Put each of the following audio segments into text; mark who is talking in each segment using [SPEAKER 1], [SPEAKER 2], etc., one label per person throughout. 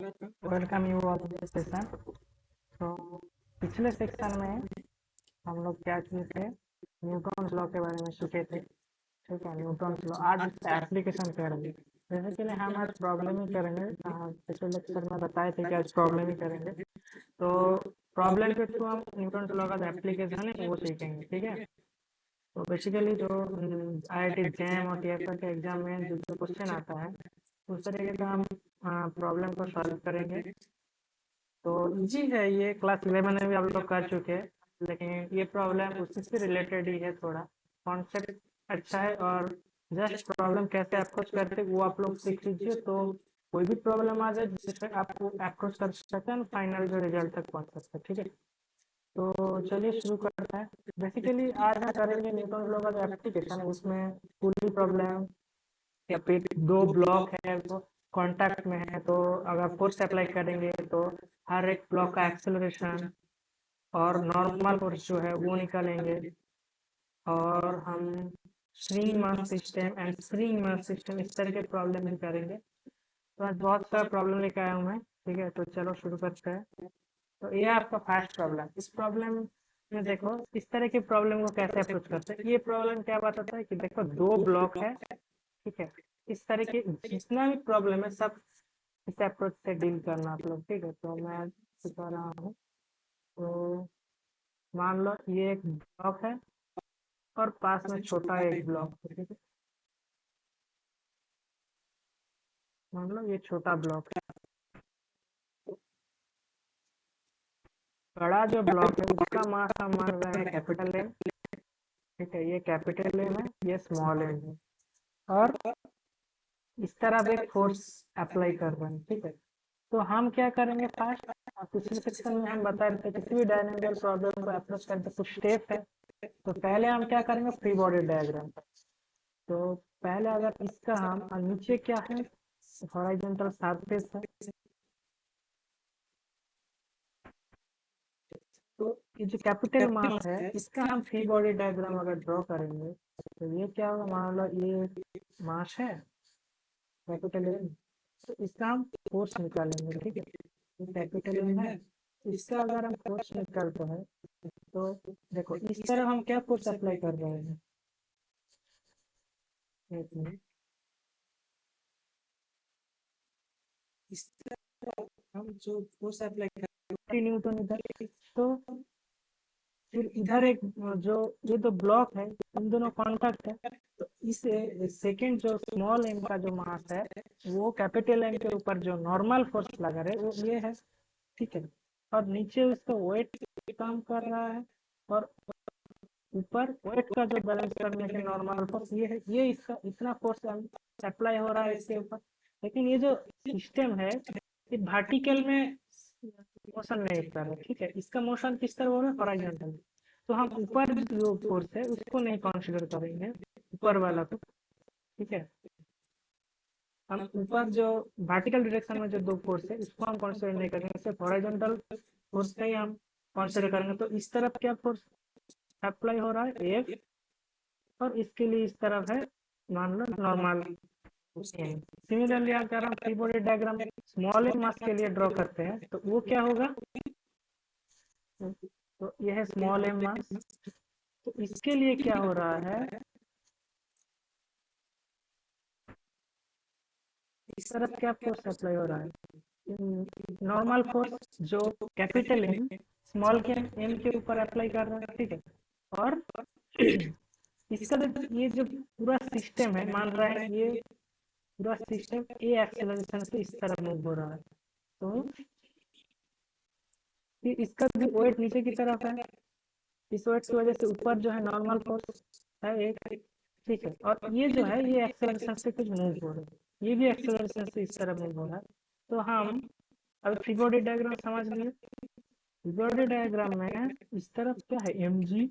[SPEAKER 1] Welcome you all this session. तो पिछले section में हम लोग क्या किए थे, न्यूटन लॉ के बारे में सीखे थे। ठीक है, न्यूटन लॉ आज इसका एप्लीकेशन करेंगे। जैसे कि हम आज प्रॉब्लम ही करेंगे। पिछले लेक्चर में बताए थे कि आज प्रॉब्लम ही करेंगे। तो प्रॉब्लम के थ्रू हम न्यूटन लॉ का एप्लीकेशन है वो सीखेंगे। ठीक है, तो बेसिकली जो IIT जैम और TFL के एग्जाम में जो क्वेश्चन आता है उस तरीके का हम प्रॉब्लम को सॉल्व करेंगे। तो इजी है, ये क्लास 11 में भी आप लोग कर चुके हैं, लेकिन ये प्रॉब्लम उसी से रिलेटेड ही है। थोड़ा कॉन्सेप्ट अच्छा है और जस्ट प्रॉब्लम कैसे अप्रोच करते वो आप लोग सीख लीजिए। तो कोई भी प्रॉब्लम आ जाए जिससे आपको अप्रोच कर सकते हैं, फाइनल जो रिजल्ट तक पहुंच सकते हैं। ठीक है, तो चलिए शुरू करते हैं। बेसिकली आज हम करेंगे न्यूटन लॉ का एप्लीकेशन। उसमें पूरी प्रॉब्लम या फिर दो ब्लॉक है वो कांटेक्ट में है, तो अगर फोर्स अप्लाई करेंगे तो हर एक ब्लॉक का एक्सेलरेशन और नॉर्मल फोर्स जो है वो निकालेंगे। और हम spring mass system and spring mass system इस तरह के प्रॉब्लम भी करेंगे। तो आज बहुत सारा प्रॉब्लम लेकर आया हूँ मैं। ठीक है, तो चलो शुरू करते हैं। तो ये आपका फर्स्ट प्रॉब्लम। इस प्रॉब्लम में देखो इस तरह की प्रॉब्लम को कैसे अप्रोच करते हैं। ये प्रॉब्लम क्या बताता है कि देखो दो ब्लॉक है। ठीक है, इस तरह के जितना भी प्रॉब्लम है सब इस अप्रोच से डील करना आप लोग। ठीक है, तो मैं सिखा रहा हूँ। तो मान लो ये एक ब्लॉक है और पास में छोटा एक ब्लॉक है। ठीक है, मान लो ये छोटा ब्लॉक है। बड़ा जो ब्लॉक है उसका मास हम मान रहे हैं कैपिटल एम। ठीक है, ये कैपिटल एम है, ये स्मॉल एम है, और इस तरफ एक फोर्स अप्लाई कर रहे हैं। ठीक है, तो हम क्या करेंगे फर्स्ट, पिछले सेक्शन में हम बता रहे थे किसी भी डायनेमिकल प्रॉब्लम को अप्रोच करते कुछ स्टेप है। तो पहले हम क्या करेंगे, फ्री बॉडी डायग्राम। तो पहले अगर इसका हम नीचे क्या है, हॉरिजॉन्टल सरफेस है। तो ये जो कैपिटल मास है इसका हम फ्री बॉडी डायग्राम अगर ड्रॉ करेंगे तो ये क्या होगा, मान लो ये मास है कैपिटल एम। तो इसका हम फोर्स निकालेंगे। ठीक है, ये कैपिटल एम है, इसका अगर हम फोर्स निकालते हैं तो देखो इस तरह हम क्या फोर्स अप्लाई कर रहे हैं। एक मिनट, इस तरह हम जो फोर्स अप्लाई कर रहे हैं न्यूटन इधर, तो फिर इधर एक जो ये दो ब्लॉक है इन दोनों कांटेक्ट है। तो इस सेकंड जो स्मॉल एम का जो मास है वो कैपिटल एम के ऊपर जो नॉर्मल फोर्स लगा रहे वो ये है। ठीक है, और नीचे उसका वेट काम कर रहा है, और ऊपर वेट का जो बैलेंस करने के नॉर्मल फोर्स ये है। ये इसका इतना फोर्स अप्लाई हो रहा है इसके ऊपर। लेकिन ये जो सिस्टम है ये वर्टिकल में मोशन नहीं कर रहा है। ठीक है, इसका मोशन किस तरह हो रहा है, हॉरिजॉन्टल। तो हम ऊपर जो फोर्स है उसको नहीं कंसीडर करेंगे, ऊपर वाला को। ठीक है, हम ऊपर जो वर्टिकल डायरेक्शन में जो दो फोर्स है उसको हम कंसीडर नहीं करेंगे, सिर्फ हॉरिजॉन्टल फोर्स का ही हम कंसीडर करेंगे। तो इस तरफ क्या फोर्स अप्लाई हो रहा है, एफ, और इसके लिए इस तरफ है मान लो नॉर्मल एम। सिमिलरली अगर हम free body diagram small M mass के लिए ड्रॉ करते हैं तो वो क्या होगा, तो यह है स्मॉल एम मास। तो इसके लिए क्या हो रहा है, इस तरफ क्या फोर्स अप्लाई हो रहा है, नॉर्मल फोर्स जो कैपिटल एम स्मॉल के एम के ऊपर अप्लाई कर रहा है। ठीक है, और इसका ये जो पूरा सिस्टम है मान रहा है ये पूरा सिस्टम ए एक्सेलरेशन से इस तरफ मूव हो रहा है। तो फिर इसका भी वेट नीचे की तरफ है, इस वेट की वजह से ऊपर जो है नॉर्मल फोर्स है एक। ठीक है, और ये जो है ये एक्सेलरेशन से कुछ मूव हो रहा है, ये भी एक्सेलरेशन से इस तरह मूव हो रहा है। तो हम अब फ्री बॉडी डायग्राम समझ लिए। फ्री बॉडी डायग्राम में इस तरफ क्या है, एम जी,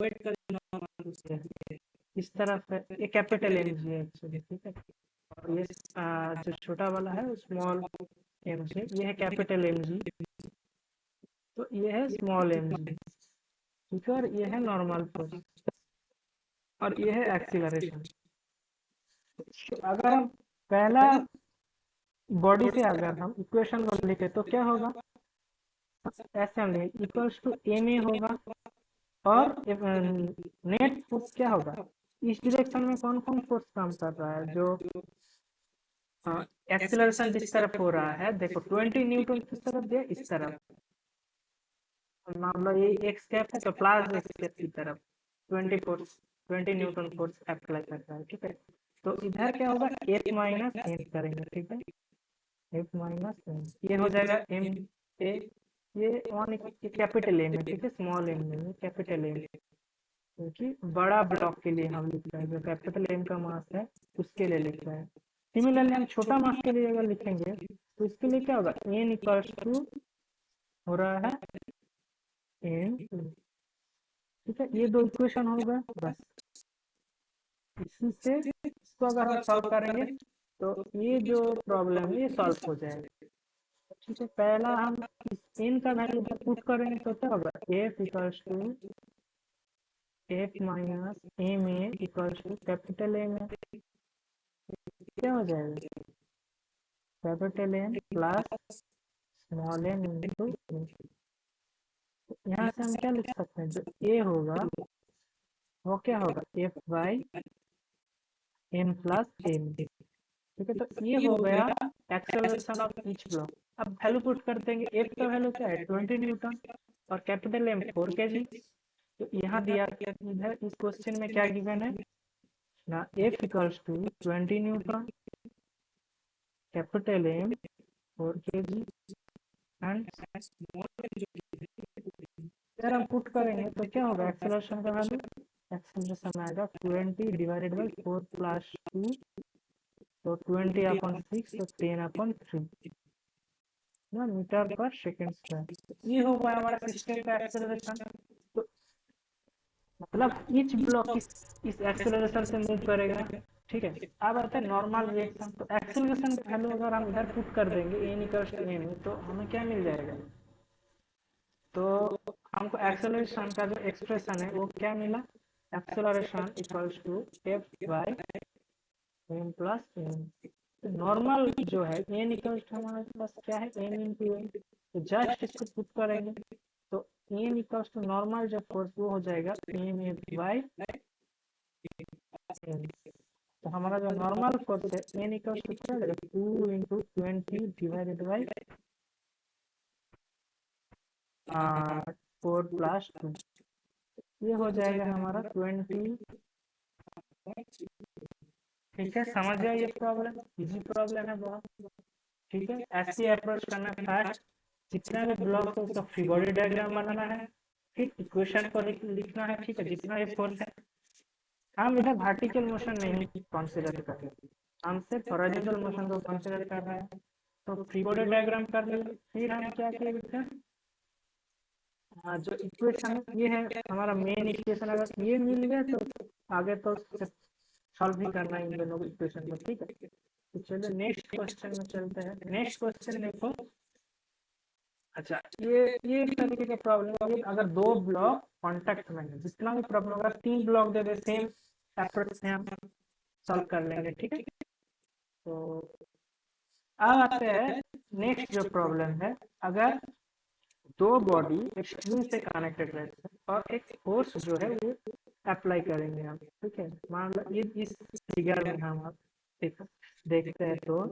[SPEAKER 1] वेट का इस तरफ है ये कैपिटल एम जी है एक्चुअली। ठीक है, और ये जो छोटा वाला है स्मॉल एम जी, ये है कैपिटल एम जी। तो ये है स्मॉल एम जी। ठीक है, और ये है नॉर्मल फोर्स, और ये है एक्सीलरेशन। तो अगर हम पहला बॉडी से अगर हम इक्वेशन को लिखे तो क्या होगा, ऐसे हम लिखे इक्वल्स टू एम ए होगा, और नेट फोर्स क्या होगा, इस डायरेक्शन में कौन कौन फोर्स काम कर रहा है, जो एक्सेलरेशन जिस तरफ हो रहा है, देखो 20 न्यूटन किस तरफ दिया, इस तरफ, मान लो ये एक्स कैप है तो प्लस एक्स कैप की तरफ 20 फोर्स, 20 न्यूटन फोर्स अप्लाई कर रहा है, ठीक है। तो इधर क्या होगा, एफ माइनस एम करेंगे, ठीक है, एफ माइनस एम, ये हो जाएगा एम ए, ये वन कैपिटल एम है, ठीक है, स्मॉल एम नहीं, कैपिटल एम, क्योंकि बड़ा ब्लॉक के लिए हम लिख रहे हैं, जो कैपिटल एम का मास है उसके लिए लिख रहे हैं। सिमिलरली हम छोटा मास के लिए अगर लिखेंगे तो इसके लिए क्या होगा, एन इक्वल्स टू हो रहा है एन, ठीक है, ये दो इक्वेशन होगा बस, इसी से इसको अगर हम सॉल्व करेंगे तो ये जो प्रॉब्लम है ये सॉल्व हो जाएगा, ठीक है। पहला हम इस एन का वैल्यू पुट करेंगे तो क्या होगा, F equals to F minus M A equals to capital M A, क्या हो जाएगा, capital M plus small M into M. यहाँ से हम क्या लिख सकते हैं, जो ए होगा वो क्या होगा, F by M plus M, ठीक है। तो ये हो गया एक्सेलरेशन ऑफ ईच ब्लॉक। अब वैल्यू पुट कर देंगे, एफ का वैल्यू क्या है 20 न्यूटन और कैपिटल एम 4 केजी। तो यहाँ दिया, इधर इस क्वेश्चन में क्या गिवन है ना, F equals to 20 newton, capital M 4 kg and, अगर हम पुट करेंगे तो क्या होगा, एक्सेलरेशन का वैल्यू, एक्सेलरेशन आएगा 20 डिवाइडेड बाई 4 प्लस 2, तो 20 अपॉन 6, तो 10 अपॉन 3 ना मीटर पर सेकेंड स्क्वायर। ये होगा हमारा सिस्टम का एक्सेलरेशन। तो मतलब ईच ब्लॉक इस एक्सेलरेशन से मूव करेगा, ठीक है। अब आता है नॉर्मल रिएक्शन। तो एक्सेलरेशन का वैल्यू अगर हम इधर पुट कर देंगे एन इक्वल्स टू एम, तो हमें क्या मिल जाएगा, तो हमको एक्सेलरेशन का जो एक्सप्रेशन है वो क्या मिला, acceleration equals to F by M plus M. Normal जो है एन इक्वल्स टू हमारे पास क्या है, एन इंटू एम, तो जस्ट इसको पुट करेंगे तो एन इक्वल्स टू नॉर्मल जो फोर्स वो हो जाएगा एम एफ बाई एम। तो हमारा जो नॉर्मल फोर्स है एन इक्वल्स टू क्या हो जाएगा, 2 इंटू 20 डिवाइडेड बाई 4 प्लस 2, ये हो जाएगा हमारा 20, ठीक है। समझ गया, ये प्रॉब्लम इजी प्रॉब्लम है बहुत, ठीक है। ऐसे अप्रोच करना फास्ट, जितना भी ब्लॉक है उसका फ्री बॉडी डायग्राम बनाना है, फिर इक्वेशन को लिखना है, ठीक है। जितना ये फोर्स है, हम इधर वर्टिकल मोशन नहीं कंसीडर कर रहे, हम सिर्फ हॉरिजॉन्टल मोशन को कंसीडर कर रहे हैं। तो फ्री बॉडी डायग्राम कर लिए, फिर हम क्या किए बेटा, जो इक्वेशन है ये है हमारा मेन इक्वेशन, अगर ये मिल गया तो आगे तो सॉल्व भी करना है इन दोनों इक्वेशन को, ठीक है। तो चलो नेक्स्ट क्वेश्चन में चलते हैं। नेक्स्ट क्वेश्चन देखो, अच्छा ये एक तरीके का प्रॉब्लम है, अगर दो ब्लॉक कांटेक्ट में है, जितना भी प्रॉब्लम, अगर 3 ब्लॉक दे दे सेम अप्रोच से हम सॉल्व कर लेंगे, ठीक है। तो अब आते हैं नेक्स्ट जो प्रॉब्लम है, अगर दो बॉडी एक स्ट्रिंग से कनेक्टेड रहते हैं और एक फोर्स जो है वो अप्लाई करेंगे हम, ठीक है। मान लो ये इस फिगर में हम आप देखते हैं तो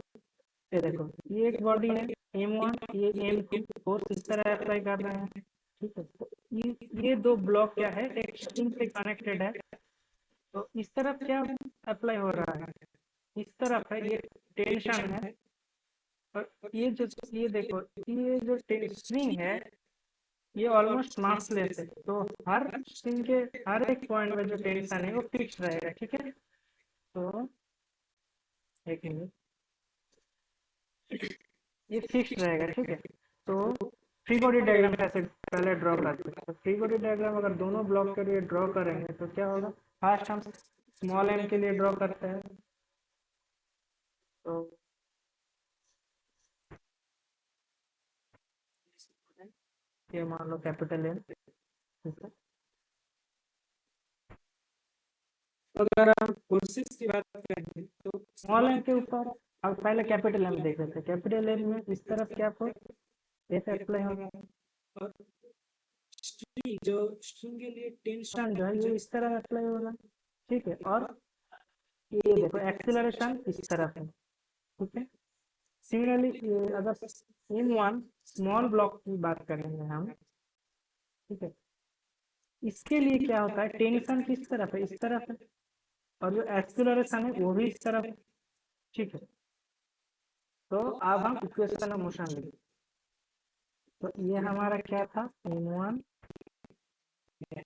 [SPEAKER 1] ये देखो, ये एक बॉडी है M1, ये M2, फोर्स इस तरह अप्लाई कर रहे हैं, ठीक है। तो ये दो ब्लॉक क्या है, एक स्ट्रिंग से कनेक्टेड है, तो इस तरफ क्या अप्लाई हो रहा है, इस तरफ है ये टेंशन है, और ये देखो, ये जो स्ट्रिंग है ये ऑलमोस्ट मासलेस है, तो हर स्ट्रिंग के हर एक पॉइंट में जो टेंशन है वो फिक्स रहेगा, ठीक है। तो एक मिनट, ये फिक्स रहेगा, ठीक है। तो फ्री बॉडी डायग्राम कैसे पहले ड्रॉ करते हैं, तो फ्री बॉडी डायग्राम अगर दोनों ब्लॉक के लिए ड्रॉ करेंगे तो क्या होगा, फर्स्ट हम स्मॉल एम के लिए ड्रॉ करते हैं, तो ये मान लो कैपिटल एम, ठीक है। अगर हम फोर्सेस की बात करें तो स्मॉल एम के ऊपर अब पहले कैपिटल एम देख लेते हैं। कैपिटल एम में इस तरफ क्या फोर्स, एफ अप्लाई होगा, और स्ट्रिंग के लिए टेंशन जो है ये इस तरह अप्लाई होगा, ठीक है। और ये देखो एक्सीलरेशन इस तरफ है, ठीक है। सिमिलरली अगर इन वन स्मॉल ब्लॉक की बात करेंगे हम, ठीक है, इसके लिए क्या होता है, टेंशन किस तरफ है, इस तरफ है, और जो एक्सीलरेशन है वो भी इस तरफ है, ठीक है। तो अब हम इक्वेशन ऑफ मोशन लिखें। तो ये हमारा क्या था, m1 ये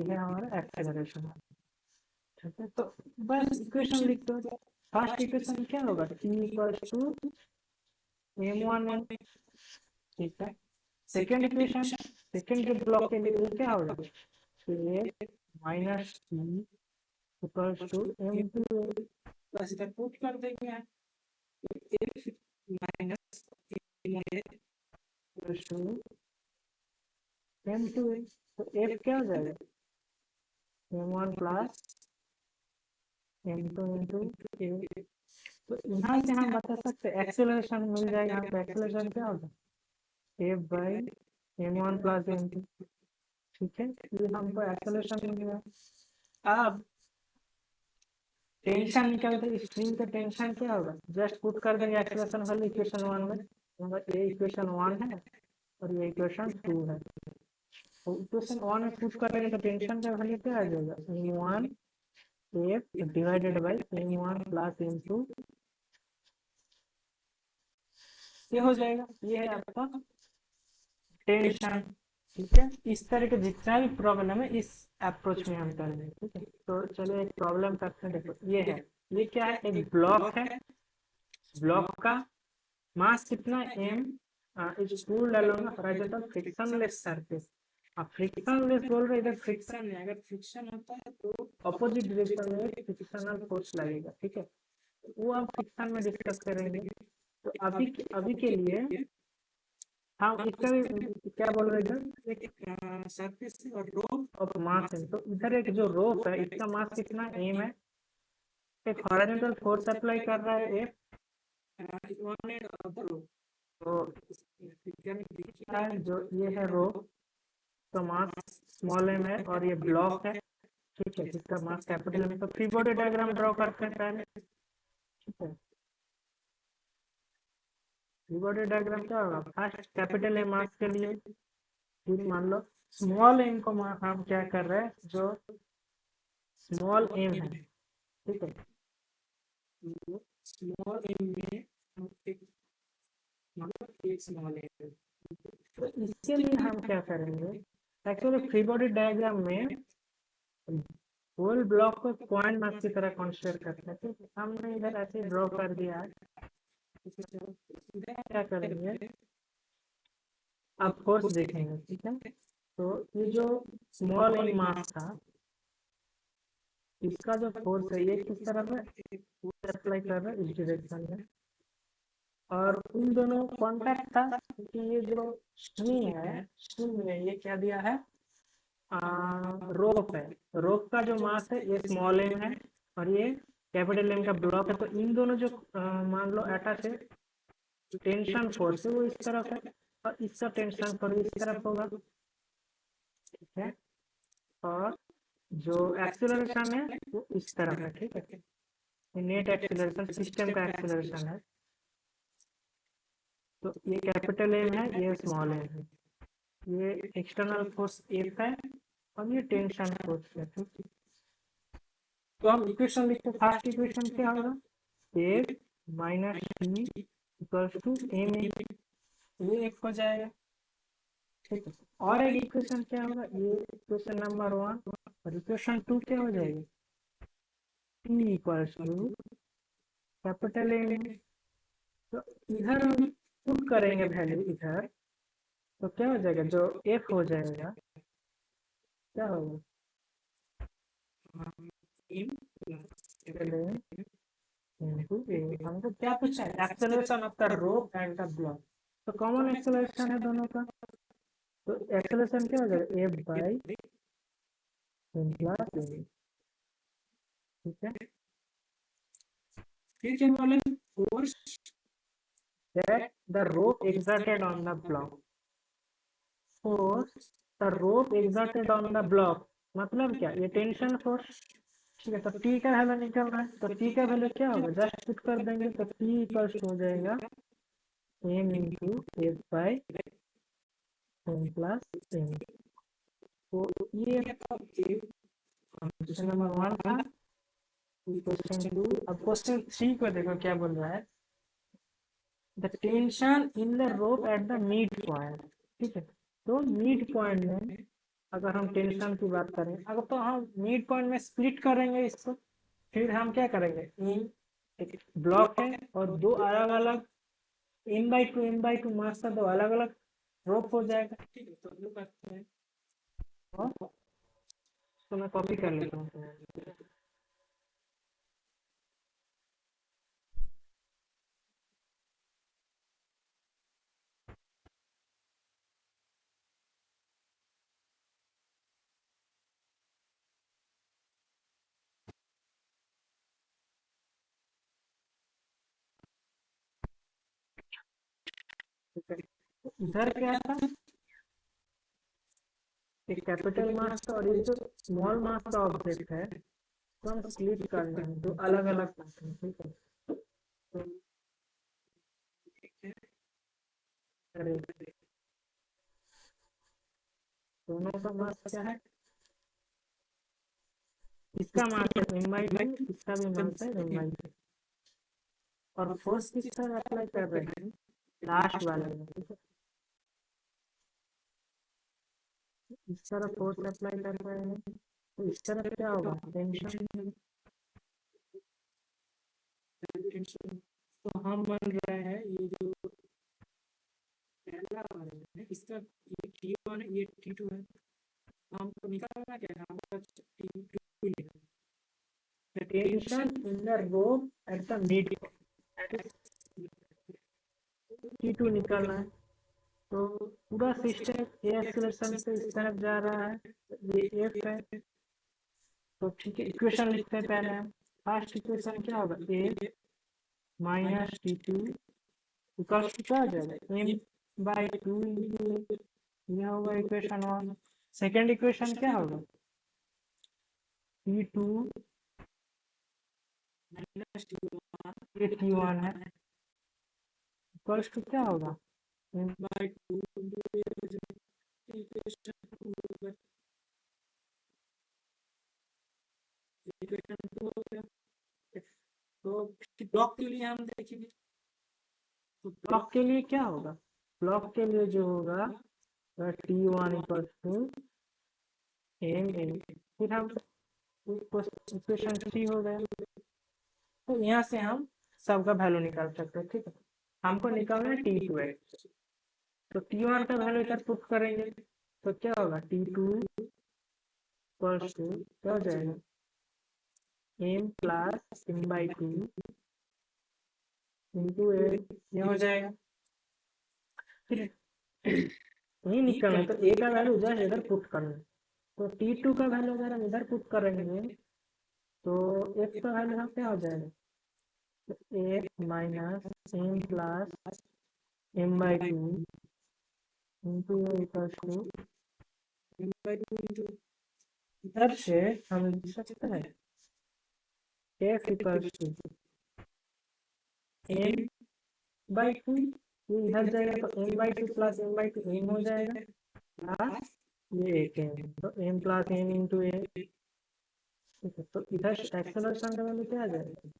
[SPEAKER 1] है हमारा एक्सेलरेशन, ठीक है। तो बस इक्वेशन लिख दो। फर्स्ट इक्वेशन क्या होगा, t इक्वल्स टू m1 ठीक है। सेकेंड इक्वेशन, सेकेंड जो ब्लॉक के लिए वो क्या होगा, a minus t equals to m2 बस इधर पुट कर देंगे, f minus equals to m2, तो f क्या हो जाएगा, m1 plus m2 into a। तो यहाँ से हम बता सकते हैं एक्सेलरेशन मिल जाएगा हमको। एक्सेलरेशन क्या होगा, f by m1 plus m2, ठीक है। ये हमको एक्सेलरेशन मिल गया। अब टेंशन निकालते, स्ट्रिंग का टेंशन क्या होगा, जस्ट पुट कर देंगे एक्सेलरेशन वैल्यू इक्वेशन 1 में। ये इक्वेशन 1 है और ये इक्वेशन 2 है। तो इक्वेशन 1 में पुट करेंगे तो टेंशन का वैल्यू क्या आ जाएगा, m1 f divided by m1 plus m2, ये हो जाएगा। ये है आपका टेंशन, ठीक है। इस तरह के जितना भी प्रॉब्लम है इस अप्रोच में हम करेंगे, ठीक है। तो चलिए एक प्रॉब्लम करते हैं। देखो ये है, ये क्या है, एक ब्लॉक है, ब्लॉक का मास कितना m is pulled along horizontal frictionless surface. अब फ्रिक्शनलेस बोल रहे, इधर फ्रिक्शन है, अगर फ्रिक्शन होता है तो अपोजिट डायरेक्शन में फ्रिक्शनल फोर्स लगेगा, ठीक है। वो हम फ्रिक्शन में डिस्कस करेंगे। तो अभी के लिए हम इसका भी क्या बोल रहे थे, एक सरफेस और रोप ऑफ मास है। तो इधर एक जो रोप है इसका मास कितना m है, एक हॉरिजॉन्टल फोर्स अप्लाई कर रहा है f, तो जो ये है रोप, तो मास स्मॉल m है और ये ब्लॉक है, ठीक है, जिसका मास कैपिटल m है। तो फ्री बॉडी डायग्राम ड्रॉ करते हैं पहले, ठीक है। फ्री बॉडी डायग्राम क्या होगा, फर्स्ट कैपिटल M मास के लिए, फिर मान लो स्मॉल m को हम क्या कर रहे हैं, जो स्मॉल m है, ठीक है, स्मॉल m में हम एक स्मॉल m, तो इसके लिए हम क्या करेंगे, एक्चुअली फ्री बॉडी डायग्राम में होल ब्लॉक को पॉइंट मास की तरह कंसीडर करते हैं, ठीक है। हमने इधर ऐसे ड्रॉ कर दिया है, क्या करेंगे, अब फोर्स देखेंगे, ठीक है। तो ये जो स्मॉल m मास था इसका जो फोर्स है ये किस तरफ है, फोर्स अप्लाई कर रहा है इस डायरेक्शन में, और उन दोनों कॉन्टैक्ट था क्योंकि ये जो स्ट्रिंग है, स्ट्रिंग में ये क्या दिया है, रोप है। रोप का जो मास है ये स्मॉल m है और ये कैपिटल M का ब्लॉक है। तो इन दोनों जो मान लो अटैच है, टेंशन फोर्स है वो इस तरफ है और इसका टेंशन फोर्स इस तरफ होगा, ठीक है। और जो एक्सीलरेशन है वो इस तरफ है, ठीक है। नेट एक्सीलरेशन सिस्टम का एक्सीलरेशन है। तो ये कैपिटल M है, ये स्मॉल m है, ये एक्सटर्नल फोर्स F है और ये टेंशन फोर्स है, ठीक है। तो हम इक्वेशन लिखते हैं, फर्स्ट इक्वेशन क्या होगा, F minus T equals to M, ये एक हो जाएगा, ठीक है। और एक इक्वेशन क्या होगा, ये इक्वेशन नंबर 1, और इक्वेशन 2 क्या हो जाएगी, T equals to capital M। तो इधर हम पुट करेंगे वैल्यू इधर, तो क्या हो जाएगा, जो F हो जाएगा क्या होगा, हमको क्या पूछा है, acceleration of the rope and the block. तो कॉमन एक्सेलरेशन है दोनों का, तो एक्सेलरेशन क्या हो जाएगा, F by m plus m, ठीक है। फिर क्या बोले, force that the rope exerted on the block, force the rope exerted on the block, मतलब क्या, ये टेंशन फोर्स। ठीक है, तो टी का वैल्यू निकल रहा है, तो टी का वैल्यू क्या होगा, जस्ट पुट कर देंगे, तो टी इक्वल्स हो जाएगा M into F by M plus M. तो ये क्वेश्चन नंबर 1 था। क्वेश्चन 2, अब क्वेश्चन 3 को देखो क्या बोल रहा है, the tension in the rope at the mid point. ठीक है, तो मिड पॉइंट में अगर हम टेंशन की बात करें, अगर तो हम मिड पॉइंट में स्प्लिट करेंगे इसको, फिर हम क्या करेंगे, एक ब्लॉक है और दो अलग अलग m/2 मास का दो अलग अलग रोप हो जाएगा। ठीक है, तो हम लोग करते हैं, तो मैं कॉपी कर लेता हूँ। इधर क्या था, एक कैपिटल मास का और एक जो स्मॉल मास का ऑब्जेक्ट है, तो हम स्प्लिट करना है दो अलग अलग मास में। ठीक है, तो दोनों का मास क्या है, इसका मास है m/2, इसका भी मास है m/2, और फोर्स किस तरह अप्लाई कर रहे हैं, लास्ट वाले में। ठीक है, इस तरह फोर्स अप्लाई कर रहे हैं, तो इस तरह क्या होगा, टेंशन। तो हम मान रहे हैं ये जो पहला वाला है, इसका ये T1 है, ये T2 है, हमको निकालना क्या है, हमको T2 लिखना है। The tension in the rope at the mid, T2 निकालना है, तो पूरा सिस्टम ए एक्सेलरेशन से इस तरफ जा रहा है, ये एफ है। तो ठीक है, इक्वेशन लिखते हैं पहले हम। फर्स्ट इक्वेशन क्या होगा, ए माइनस T2 इक्वल्स टू क्या आ जाएगा, m/2 इंटू, ये होगा इक्वेशन 1। सेकेंड इक्वेशन क्या होगा, T2 माइनस T1, ये T1 है, इक्वल्स टू क्या होगा, m/2 इक्वेशन 2 हो गया। तो ब्लॉक के लिए हम देखेंगे, तो ब्लॉक के लिए क्या होगा, ब्लॉक के लिए जो होगा T1 इक्वल्स टू m, फिर हम इक्वेशन 3 हो गया। तो यहाँ से हम सबका वैल्यू निकाल सकते हैं। ठीक है, हमको निकालना है T2 है, तो T1 का वैल्यू इधर पुट करेंगे, तो क्या होगा, T2 इक्वल्स टू क्या हो जाएगा, m प्लस m/2 इंटू ए, ये हो जाएगा। फिर ये निकलना है, तो ए का वैल्यू जस्ट इधर पुट करना है, तो T2 का वैल्यू अगर हम इधर पुट करेंगे, तो f का वैल्यू यहाँ क्या हो जाएगा, A minus m plus m/2 into A equals to m/2 into, इधर से हम लिख सकते हैं f इक्वल्स टू m/2, ये इधर जाएगा तो m/2 प्लस m/2 m हो जाएगा, प्लस ये एक m, तो m प्लस m इंटू ए। ठीक है, तो इधर एक्सेलरेशन का वैल्यू क्या आ जाएगा,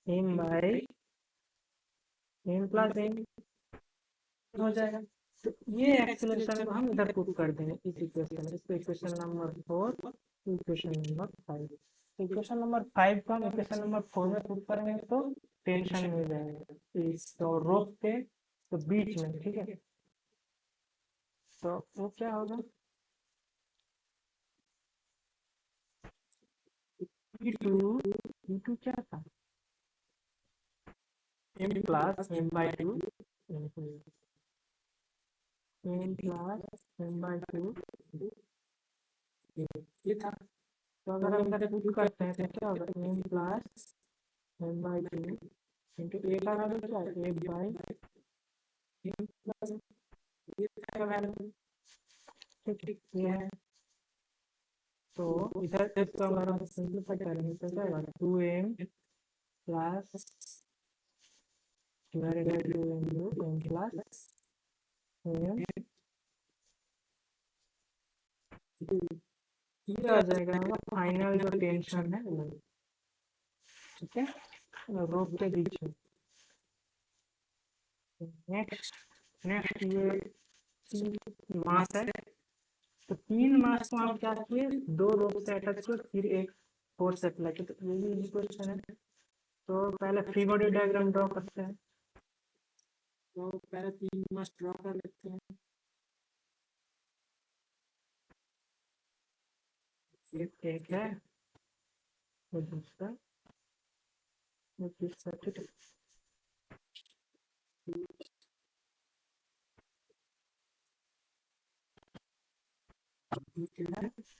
[SPEAKER 1] m प्लस m हो जाएगा। तो ये एक्सेलरेशन को हम इधर पुट कर देंगे इस इक्वेशन में, इसको equation number 4, equation number 5। Equation number 5 को हम इक्वेशन नंबर 4 में पुट करेंगे, तो टेंशन मिल जाएगा इस तो रोप के तो बीच में। ठीक है, तो वो क्या होगा, T2 क्या था, m plus m/2 m plus m/2 ये था। तो अगर हम इधर पुट करते हैं तो क्या होगा, m plus m by two into A का वैल्यू क्या है, A by m plus A का वैल्यू, ठीक है ये है। तो इधर इसको अगर हम सिंप्लीफाई करेंगे तो क्या होगा, 2m plus divided by 2 into m plus m, ये आ जाएगा हमारा फाइनल जो टेंशन है वो, ठीक है, रोप के बीच में। नेक्स्ट नेक्स्ट ये मास है, तो 3 मास को हम क्या किए, 2 रोप से अटैच किए, फिर एक फोर्स अप्लाई किया, तो ये भी इजी क्वेश्चन है। तो पहले फ्री बॉडी डायग्राम ड्रॉ करते हैं, तो पहले 3 मास ड्रॉ कर लेते हैं। एक है, वो दूसरा, वो तीसरा, ठीक है।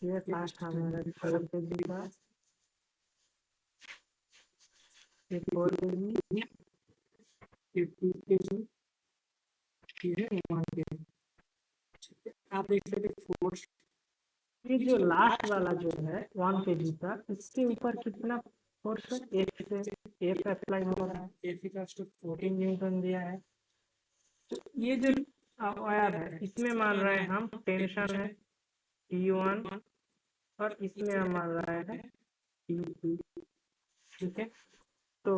[SPEAKER 1] ये लास्ट हमारा 4 kg का, ये 4 kg, ये 2 kg, ये 1 kg। आप देख सकते फोर्स, ये जो लास्ट वाला जो है 1 kg का, इसके ऊपर कितना फोर्स है, एफ से, एफ अप्लाई हो रहा है, एफ इक्वल्स टू 14 न्यूटन दिया है। तो ये जो वायर है इसमें मान रहे हैं हम टेंशन है T1, और इसमें हम मान रहे हैं T2, ठीक है। तो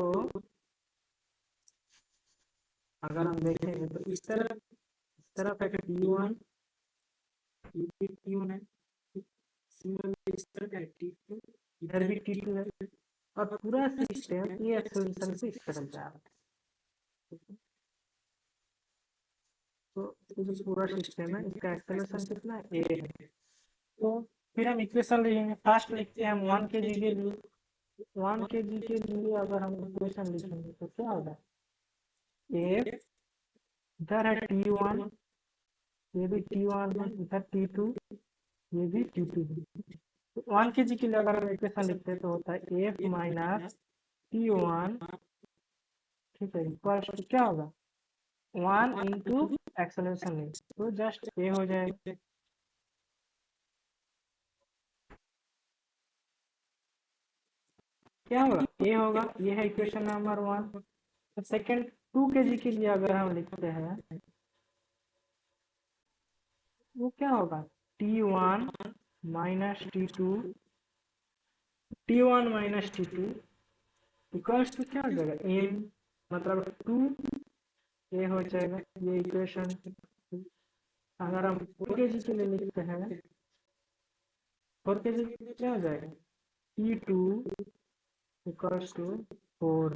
[SPEAKER 1] अगर हम देखेंगे तो इस तरफ है T1, T1 है, सिमिलरली इस तरफ है T2, इधर भी T2 है, और पूरा सिस्टम ये एक्सेलरेशन से इस तरफ जा रहा है। तो ये जो पूरा सिस्टम है इसका एक्सेलरेशन कितना है, a है। तो फिर हम इक्वेशन लिखेंगे, फर्स्ट लिखते हैं हम 1 kg के लिए, 1 kg के लिए अगर हम इक्वेशन लिखेंगे तो क्या होगा, a इधर है T1, ये भी T1 है, इधर T2, ये भी T2 है। तो 1 kg के लिए अगर हम इक्वेशन लिखते हैं तो होता है F माइनस T1, ठीक है, इक्वल्स टू क्या होगा, 1 इंटू एक्सेलरेशन लिंक, तो जस्ट ए हो जाएगा। क्या होगा, ए होगा, ये है इक्वेशन नंबर 1। तो सेकंड 2 kg के लिए अगर हम लिखते हैं वो क्या होगा, T1 minus T2, T1 minus T2 equals to क्या हो जाएगा, m मतलब 2 ए हो जाएगा, ये इक्वेशन। अगर हम 4 kg के लिए लिखते हैं, 4 kg के लिए क्या हो जाएगा, T2 equals to 4,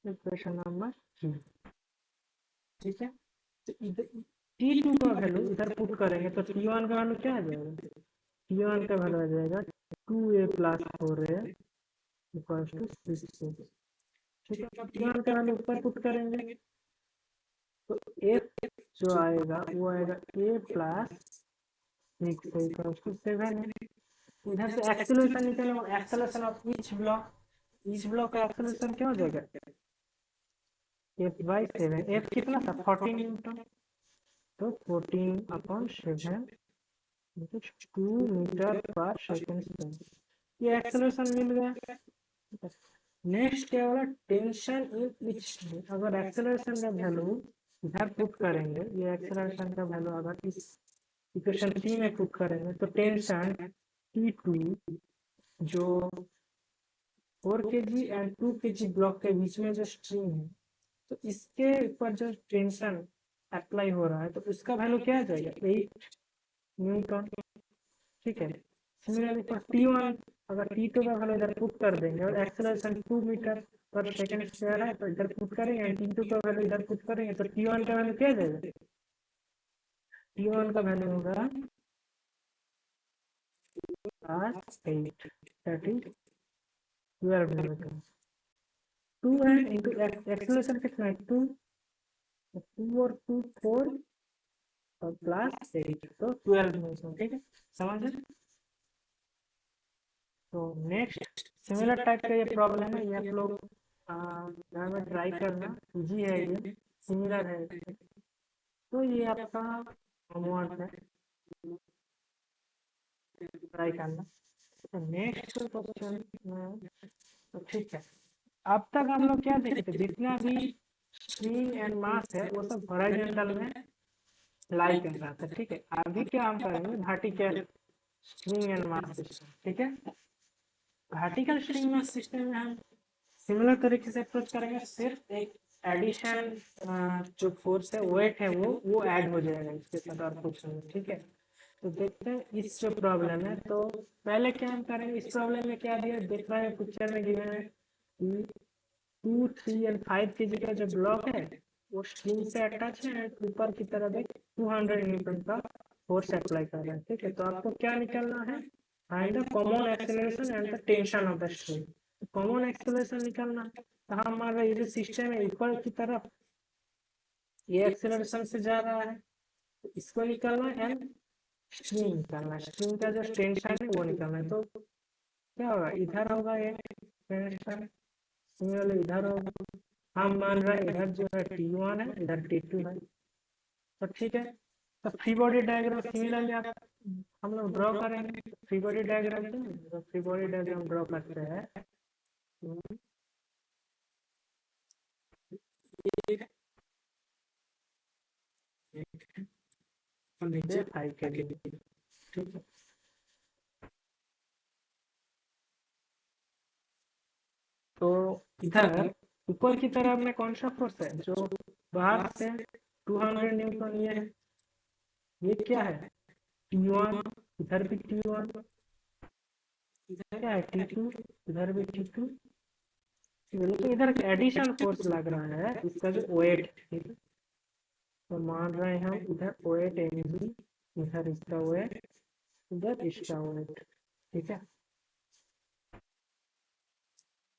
[SPEAKER 1] equation number 3, ठीक है। तो इधर T2 का वैल्यू इधर पुट करेंगे तो T1 का वैल्यू क्या आ जाएगा, T1 का वैल्यू आ जाएगा 2a plus 4a equals to 6a, ठीक है। T1 का वैल्यू ऊपर पुट करेंगे तो f जो आएगा वो आएगा a प्लस 6 इक्वल्स टू 7 है। इधर से एक्सेलरेशन निकालेंगे, एक्सेलरेशन ऑफ ईच ब्लॉक का एक्सेलरेशन क्या हो जाएगा, f बाई 7, f कितना था 14 न्यूटन, तो 14/7 2 मीटर पर सेकंड, ये एक्सेलरेशन मिल गया। नेक्स्ट क्या होगा, टेंशन इन ईच स्ट्रिंग, अगर एक्सेलरेशन का वैल्यू इधर पुट करेंगे, ये एक्सेलरेशन का वैल्यू अगर इस इक्वेशन 3 में पुट करेंगे तो टेंशन T2 जो 4 kg एंड 2 kg ब्लॉक के बीच में जो स्ट्रिंग है, तो इसके ऊपर जो टेंशन अप्लाई हो रहा है तो उसका वैल्यू क्या आ जाएगा, 8 न्यूटन, ठीक है। सिमिलरली फॉर T1 अगर T2 का वैल्यू इधर पुट कर देंगे और एक्सेलरेशन 2 मीटर पर सेकंड स्क्वायर है तो इधर पुट करेंगे एंड T2 का वैल्यू इधर पुट करेंगे तो T1 का वैल्यू क्या आ जाएगा, T1 का वैल्यू होगा +8, दैट इज 12 न्यूटन। 2 है इंटू एक्सेलरेशन कितना है 2, 2 और 2 4 और +8 तो 12 न्यूटन, ठीक है, समझ। तो नेक्स्ट सिमिलर टाइप का ये प्रॉब्लम है, ये आप लोग घर में ट्राई करना, इजी है, ये सिमिलर है। तो ये आपका होमवर्क है, ट्राई करना। तो नेक्स्ट क्वेश्चन में, तो ठीक है, अब तक हम लोग क्या देखे थे, जितना भी स्ट्रिंग एंड मास है वो सब हॉरिजॉन्टल में लाई कर रहा था। ठीक है, अभी क्या हम करेंगे, vertical string and mass system. ठीक है, वर्टिकल स्ट्रिंग मास सिस्टम में हम सिमिलर तरीके से अप्रोच करेंगे, सिर्फ एक एडिशन जो फोर्स है, वेट है, वो ऐड हो जाएगा इसके साथ, और कुछ नहीं। ठीक है, तो देखते हैं इस जो प्रॉब्लम है। तो पहले क्या हम करेंगे, इस प्रॉब्लम में क्या दिया देख रहा है, पिक्चर में गिवन है 2, 3 एंड 5 kg का जो ब्लॉक है वो स्ट्रिंग से अटैच है, ऊपर की तरफ एक 200 न्यूटन का फोर्स अप्लाई कर रहे हैं। ठीक है, तो आपको क्या निकालना है, find the common acceleration and the tension of the string. Common acceleration निकालना है, तो हमारा ये जो सिस्टम है ऊपर की तरफ ये एक्सेलरेशन से जा रहा है, तो इसको निकालना है, एंड स्ट्रिंग निकालना है, स्ट्रिंग का जो टेंशन है वो निकालना है। तो क्या होगा, इधर होगा ये टेंशन, सिमिलरली इधर होगा, हम मान रहे हैं इधर जो है T1 है, इधर T2 है। तो ठीक है, तो फ्री बॉडी डायग्राम सिमिलरली आप हम लोग ड्रॉ करेंगे। फ्री बॉडी डायग्राम तो फ्री बॉडी डायग्राम ड्रॉ करते हैं, नीचे 5 kg। ठीक है, तो इधर ऊपर की तरफ में कौन सा फोर्स है, जो बाहर से 200 न्यूटन ये है, ये क्या है T1, इधर भी T1, क्या है T2, इधर भी T2। लेकिन इधर एडिशनल फोर्स लग रहा है, इसका जो वेट, ठीक है, तो मान रहे हैं हम इधर वेट mg, इधर इसका वेट, इधर इसका वेट। ठीक है,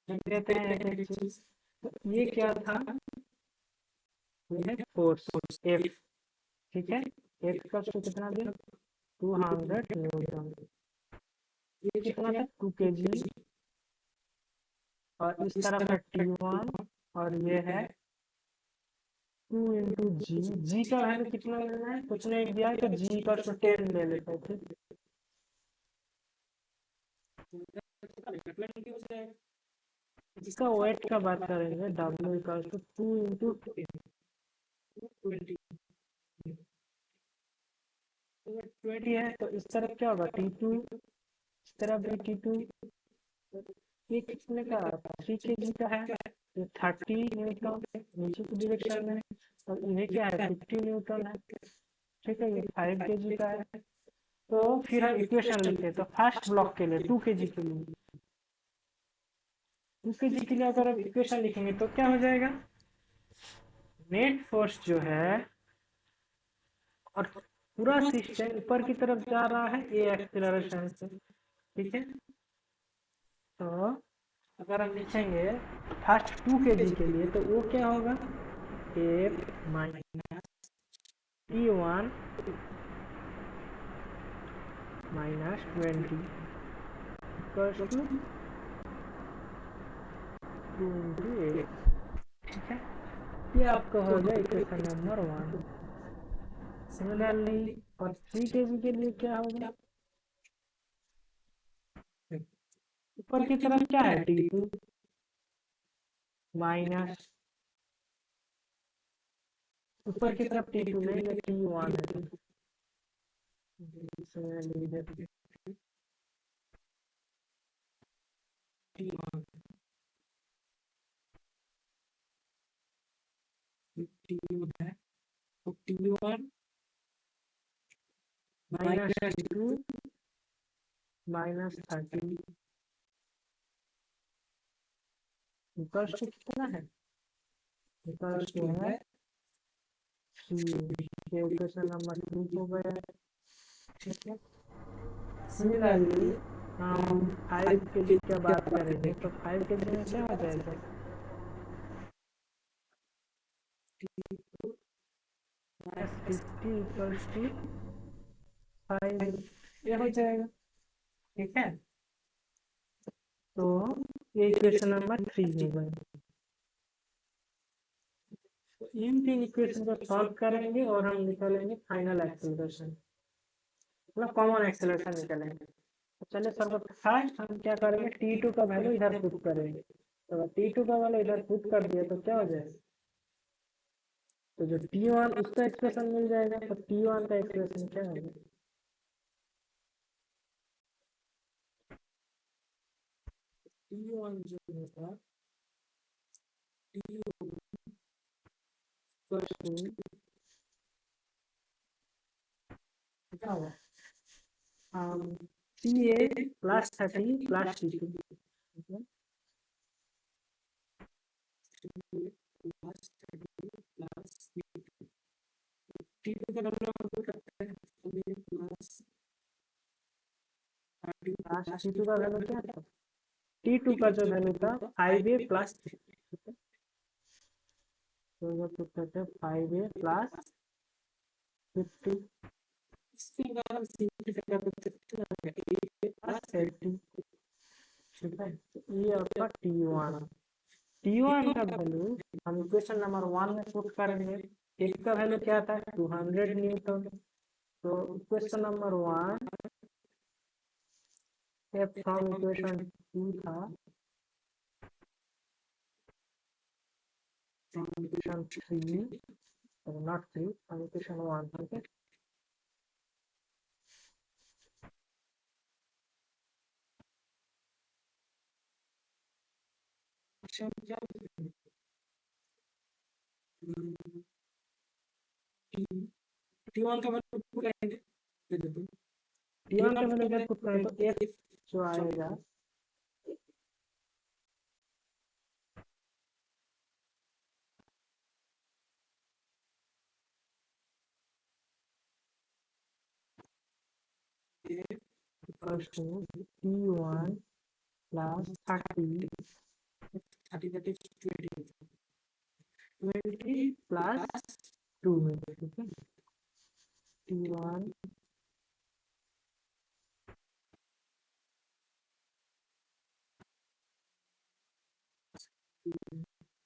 [SPEAKER 1] देते हैं एक एक चीज। तो ये क्या था, ये है फोर्स F। ठीक है, F का तो कितना दिया 200 न्यूटन, ये कितना था 2 kg, और इस तरफ है T1, और ये है 2 इंटू जी। जी का वैल्यू कितना लेना है, कुछ नहीं दिया है, तो जी का 10 ले लेते हैं। ठीक, इसका वेट का बात करेंगे, W इक्वल टू 2 इंटू 20 है, तो इस तरफ क्या होगा T2, इस तरफ भी T2। ये कितने का 3 kg का है, ये 30 न्यूटन नीचे की डायरेक्शन में, और इन्हें क्या है 50 न्यूटन है। ठीक है, ये 5 kg का है। तो फिर हम इक्वेशन लिखते हैं, तो फर्स्ट ब्लॉक के लिए 2 kg के लिए, 2 kg के लिए अगर आप इक्वेशन लिखेंगे तो क्या हो जाएगा, नेट फोर्स जो है और पूरा सिस्टम ऊपर की तरफ जा रहा है ये एक्सेलरेशन से। ठीक है, तो अगर हम लिखेंगे फर्स्ट 2 kg के लिए, तो वो क्या होगा, F minus T1 minus 20 equals to 2 into 8। ठीक है, ये आपका हो गया इक्वेशन नंबर 1। सिमिलरली और 3 kg के लिए क्या होगा, ऊपर की तरफ क्या है T2 माइनस, ऊपर की तरफ T2 नहीं है, T1 है। T1 minus T2 minus 30 equals to कितना है, इक्वल्स टू है 3। ये इक्वेशन नंबर 2 हो गया। ठीक है, सिमिलरली हम 5 kg की बात करेंगे, तो 5 kg में क्या हो जाएगा, -50 इक्वल्स टू 5, ये हो जाएगा। ठीक है, तो ये इक्वेशन नंबर 3 हो गई। तो इन तीन इक्वेशन को सॉल्व करेंगे और हम निकालेंगे फाइनल एक्सेलरेशन, मतलब कॉमन एक्सेलरेशन निकालेंगे। तो चलिए सर, फर्स्ट हम क्या करेंगे, T2 का वैल्यू इधर पुट करेंगे। तो अगर T2 का वैल्यू इधर पुट कर दिया तो क्या हो जाएगा, तो जो T1 उसका एक्सप्रेशन मिल जाएगा। तो T1 का एक्सप्रेशन क्या होगा, T1 जो होगा क्या होगा, TA plus 30 plus T2, T2 का वैल्यू हम पुट करते हैं, T2 का वैल्यू क्या था, T2 का जो वैल्यू था 5A प्लस 3, ठीक है। तो ये पुट करते हैं 5A प्लस 50, इसके बाद हम सिंपलीफाई कर सकते हैं 8 प्लस 80, ठीक है। तो ये आपका T1 का वैल्यू हम इक्वेशन नंबर 1 में पुट करेंगे। एक का वैल्यू क्या था, 200 न्यूटन। तो इक्वेशन नंबर 1 फ्रॉम इक्वेशन 2 था, from equation 3, not 3, from equation 1, ठीक है। क्या T1 का वैल्यू पुट करेंगे, T1 का वैल्यू इधर पुट करें तो F जो आएगा equals to T1 plus 30 that is 20 plus 2 में, ठीक है। T1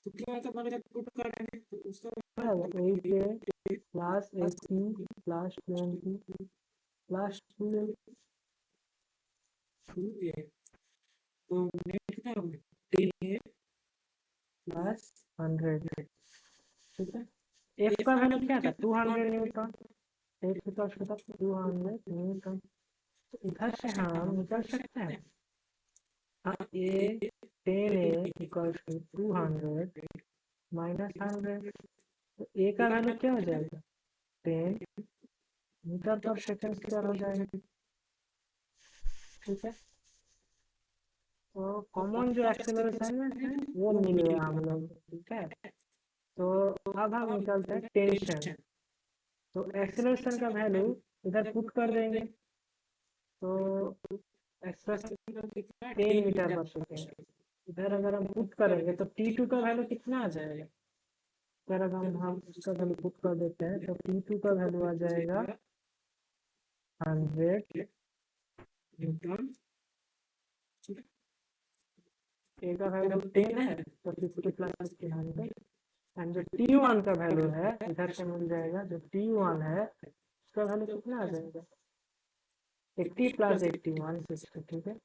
[SPEAKER 1] तो T1 का वैल्यू पुट करेंगे तो उसका 8A plus 80 plus 20 plus 2A, तो नेट कितना होगा 10A प्लस 100, ठीक है। F का वैल्यू क्या था 200 newton, F equals to 200 newton. तो इधर से हम निकल सकते हैं, A 10A equals to 200 minus 100। तो A का वैल्यू क्या हो जाएगा 10 मीटर पर सेकंड स्क्वायर हो जाएगा, ठीक है। तो कॉमन जो एक्सेलरेशन है वो मिल गया हम लोग, ठीक है। तो अब हम निकलते हैं टेंशन। तो एक्सेलरेशन का वैल्यू इधर पुट कर देंगे, तो एक्सेलरेशन 10 मीटर पर सेकंड इधर अगर हम पुट करेंगे तो T2 का वैल्यू कितना आ जाएगा, अगर हम उसका वैल्यू पुट कर देते हैं तो T2 का वैल्यू आ जाएगा 100 न्यूटन, A का वैल्यू 10 है तो 50 प्लस 100, एंड जो T1 का वैल्यू है इधर से मिल जाएगा, जो T1 है उसका वैल्यू कितना आ जाएगा 80 प्लस 80 160, ठीक है।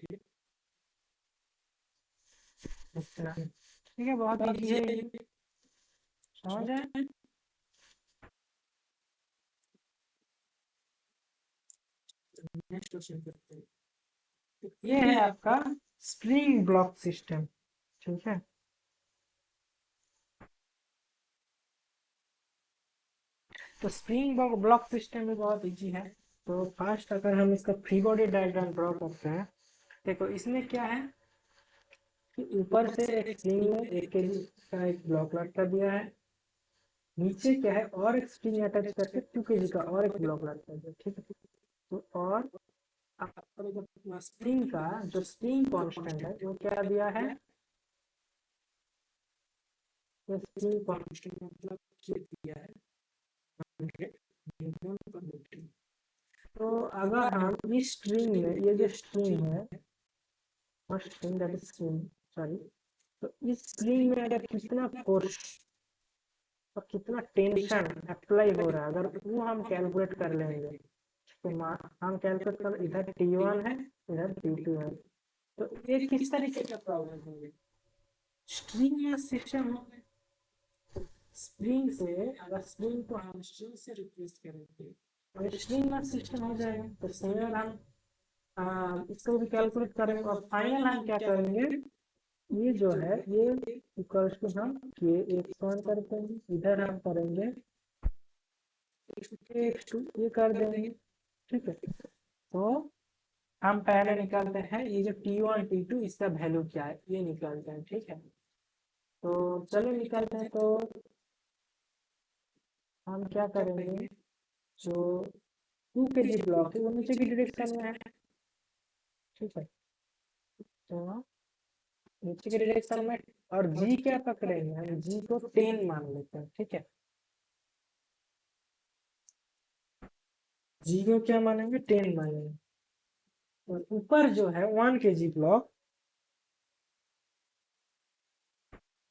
[SPEAKER 1] अच्छा ठीक है, बहुत इजी है ये, समझ आए। नेक्स्ट क्वेश्चन करते हैं। तो ये है आपका स्प्रिंग ब्लॉक सिस्टम, ठीक है। तो स्प्रिंग ब्लॉक सिस्टम में बहुत इजी है। तो फर्स्ट अगर हम इसका फ्री बॉडी डायग्राम ड्रॉ करते हैं, देखो इसमें क्या है कि ऊपर से एक स्प्रिंग में 1 kg का एक ब्लॉक लटका दिया है, नीचे क्या है और एक स्प्रिंग अटैच करके 2 kg का और एक ब्लॉक लटका दिया, ठीक है। तो और स्प्रिंग का जो स्प्रिंग कांस्टेंट है वो क्या दिया है, स्प्रिंग कांस्टेंट मतलब ये दिया है 100 न्यूटन पर मीटर। तो अगर हम इस स्ट्रिंग में, ये जो स्ट्रिंग है और string that is spring, sorry. तो इस स्प्रिंग में अगर कितना फोर्स और कितना टेंशन अप्लाई हो रहा है, अगर वो हम कैलकुलेट कर लेंगे तो हम कैलकुलेट कर, इधर T1 है, इधर T2 है। तो ये किस तरीके का प्रॉब्लम होगी, स्ट्रिंग या सिस्टम होगा। स्प्रिंग से, अगर स्प्रिंग को हम स्ट्रिंग से रिप्लेस करेंगे और स्ट्रिंग में सिस्टम हो जाएगा। तो सिमिलर हम इसको भी कैलकुलेट करेंगे और फाइनल हम क्या करेंगे, ये जो है ये इक्वल्स टू हम के एक्स वन कर देंगे, इधर हम करेंगे के एक्स टू, ये कर देंगे। ठीक है, तो हम पहले निकालते हैं ये जो T1 T2 इसका वैल्यू क्या है, ये निकालते हैं। ठीक है, तो चलो निकालते हैं। तो हम क्या करेंगे, जो 2 kg ब्लॉक है वो नीचे की डायरेक्शन में है। ठीक है, तो नीचे की डायरेक्शन में, और जी क्या पकड़ेंगे, हम जी को 10 मान लेते हैं। ठीक है, जी को क्या मानेंगे, 10 मानेंगे। और ऊपर जो है 1 kg ब्लॉक,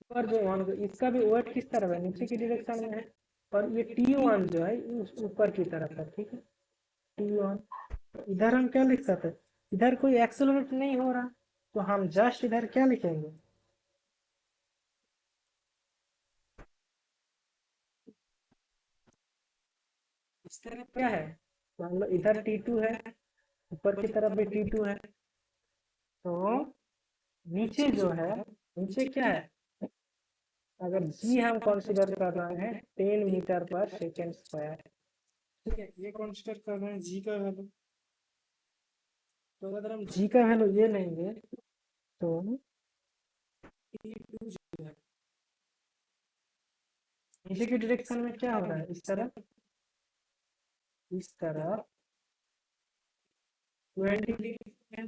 [SPEAKER 1] ऊपर जो 1, इसका भी वेट किस तरफ है, नीचे की डायरेक्शन में है। और ये T1 जो है ऊपर की तरफ है। ठीक है, T1। इधर हम क्या लिख सकते हैं, इधर कोई एक्सेलरेट नहीं हो रहा, तो हम जस्ट इधर क्या लिखेंगे, इस तरफ क्या है, मान लो इधर T2 है, ऊपर की तरफ भी T2 है। तो नीचे जो है, नीचे क्या है, अगर जी हम कंसीडर कर रहे हैं 10 मीटर पर सेकेंड स्क्वायर। ठीक है, ये कंसीडर कर रहे हैं जी का वैल्यू। तो अगर हम जी का वैल्यू ये लेंगे तो T2 जो है नीचे की डायरेक्शन में क्या हो रहा है, इस तरफ 20 है।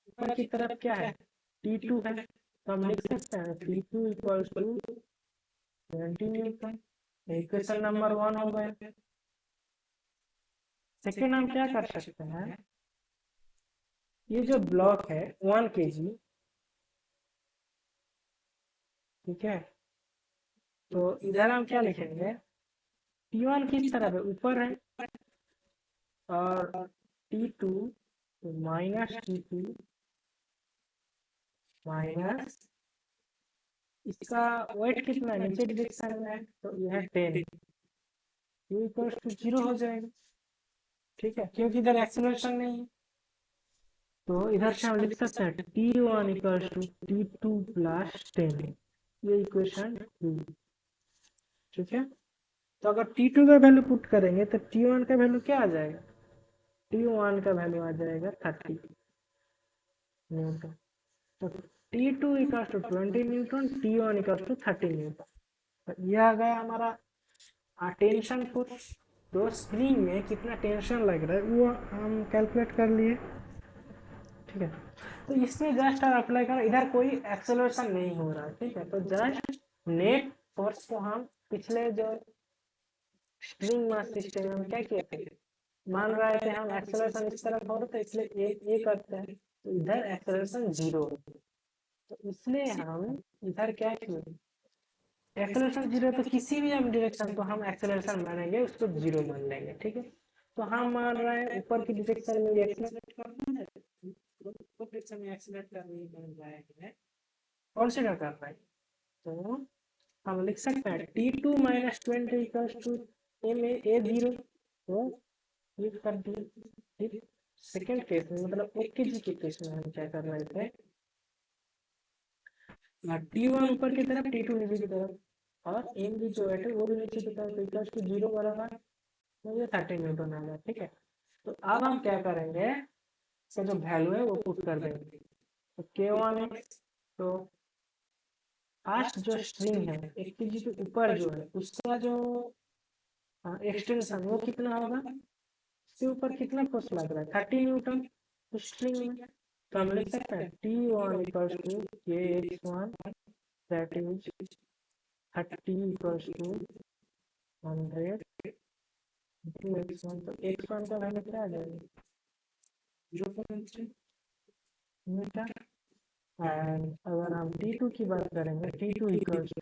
[SPEAKER 1] ऊपर की तरफ क्या है, T2 है। तो हम लिख सकते हैं T2 equals to 20 newton. Equation number 1 हो गया। सेकेंड हम क्या कर सकते हैं, ये जो ब्लॉक है 1 kg, ठीक है, तो इधर हम क्या लिखेंगे, T1 किस तरफ है, ऊपर है, और T2 माइनस T2 माइनस इसका वेट कितना है, नीचे डायरेक्शन में है, तो यह 10, ये इक्वल्स टू 0 हो जाएगा। ठीक है, क्योंकि इधर एक्सेलरेशन नहीं है। तो इधर से हम लिख सकते हैं T1 equals to T2 plus 10, ये इक्वेशन 2। ठीक है, तो अगर T2 का वैल्यू पुट करेंगे तो T1 का वैल्यू क्या आ जाएगा, T1 का वैल्यू आ जाएगा 30 न्यूटन। तो T2 equals to 20 newton, T1 equals to 30 newton. तो यह आ गया हमारा टेंशन फोर्स। तो स्प्रिंग में कितना टेंशन लग रहा है वो हम कैलकुलेट कर लिए। ठीक है, तो इसमें जस्ट हम अप्लाई करें, इधर कोई एक्सेलरेशन नहीं हो रहा है। ठीक है, तो जस्ट नेट फोर्स को हम पिछले जो स्प्रिंग मास सिस्टम में क्या किए थे, मान रहे थे हम एक्सेलरेशन इस तरफ हो रहा था, इसलिए ये करते हैं, तो इधर एक्सेलरेशन 0 है। तो इसलिए हम इधर क्या किए, एक्सेलरेशन 0 तो किसी भी हम डायरेक्शन को हम एक्सेलरेशन मानेंगे उसको 0 मान लेंगे। ठीक है, तो हम मान रहे हैं ऊपर की डायरेक्शन में एक्सेलरेट करना है, ऊपर डायरेक्शन में एक्सेलरेट करने है, कंसीडर कर रहे हैं। तो हम लिख सकते हैं T2 minus 20 equals to A0। तो ये कर दिए। ठीक, सेकेंड केस में मतलब 1 kg के केस में हम क्या कर रहे थे, T1 ऊपर की तरफ, T2 नीचे की तरफ, और एम भी जो है वो भी नीचे की तरफ, इक्वल्स टू 0 बराबर, तो ये 30 न्यूटन आ गया। ठीक है, तो अब हम क्या करेंगे, इसका जो वैल्यू है वो पुट कर देंगे। तो K1 है, तो फास्ट जो स्ट्रिंग है 1 kg के ऊपर जो है उसका जो एक्सटेंशन वो कितना होगा, इसके ऊपर कितना फोर्स लग रहा है, 30 न्यूटन स्ट्रिंग में। तो हम लिख सकते हैं T1 equals to KX1 that is 30 equals to 100 into X1। तो X1 का वैल्यू क्या आ जाएगा, 0.3। मीटर। एंड अगर हम T2 की बात करेंगे, T2 इक्वल्स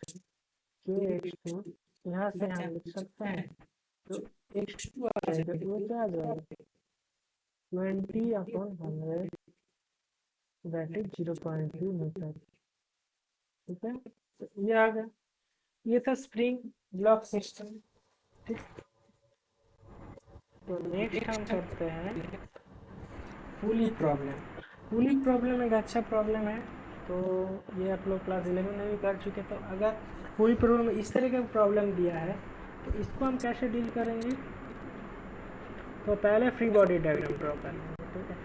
[SPEAKER 1] KX2, यहाँ से हम लिख सकते हैं तो X2 आ जाएगा, वो क्या आ जाएगा 20/100, दैट इज 0.2 मीटर। ठीक है, तो ये आ गया, ये था स्प्रिंग ब्लॉक सिस्टम। ठीक, तो नेक्स्ट हम करते हैं पुली प्रॉब्लम। पुली प्रॉब्लम एक अच्छा प्रॉब्लम है, तो ये आप लोग क्लास 11 में भी कर चुके। तो अगर पुली प्रॉब्लम में इस तरह का प्रॉब्लम दिया है तो इसको हम कैसे डील करेंगे, तो पहले फ्री बॉडी डायग्राम ड्रॉ करेंगे। ठीक है,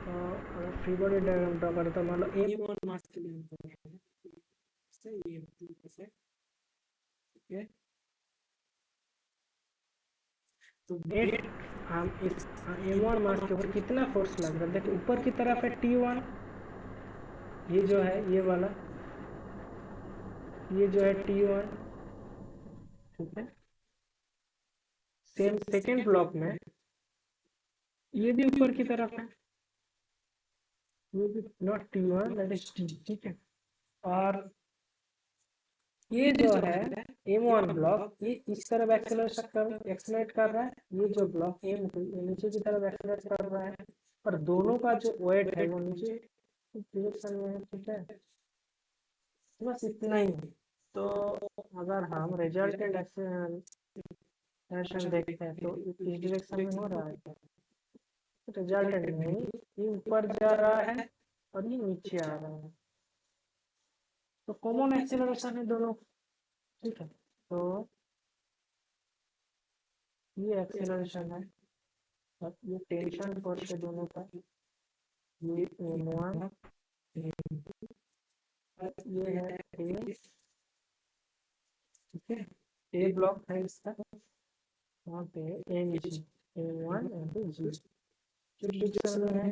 [SPEAKER 1] तो अगर फ्री बॉडी डायग्राम ड्रॉ करें तो मान लो M1 मास के लिए हम करेंगे, ये M2 से। ठीक है, तो वेट हम इस M1 मास के ऊपर कितना फोर्स लग रहा है, देखो ऊपर की तरफ है T1, ये जो है ये वाला, ये जो है T1। ठीक है, सेम सेकेंड ब्लॉक में ये भी ऊपर की तरफ है, ये भी not T1 that is T। ठीक है, और ये जो है M1 ब्लॉक ये इस तरफ एक्सेलरेट कर रहा है, ये जो ब्लॉक M2 ये नीचे की तरफ एक्सेलरेट कर रहा है, और दोनों का जो वेट है वो नीचे डायरेक्शन में है। ठीक है, बस इतना ही है। तो अगर हम रिजल्टेंट एक्सेलरेशन देखते हैं तो इस डायरेक्शन में हो रहा है, रिजल्टेंट में ये ऊपर जा रहा है और ये नीचे आ रहा है, तो कॉमन एक्सेलरेशन है दोनों। ठीक है, तो ये एक्सेलरेशन है और ये टेंशन फोर्स है दोनों का, ये M1 ये है A। ठीक है, ए ब्लॉक है इसका, वहाँ पे M1 G डिस्ट्रिक्शन में है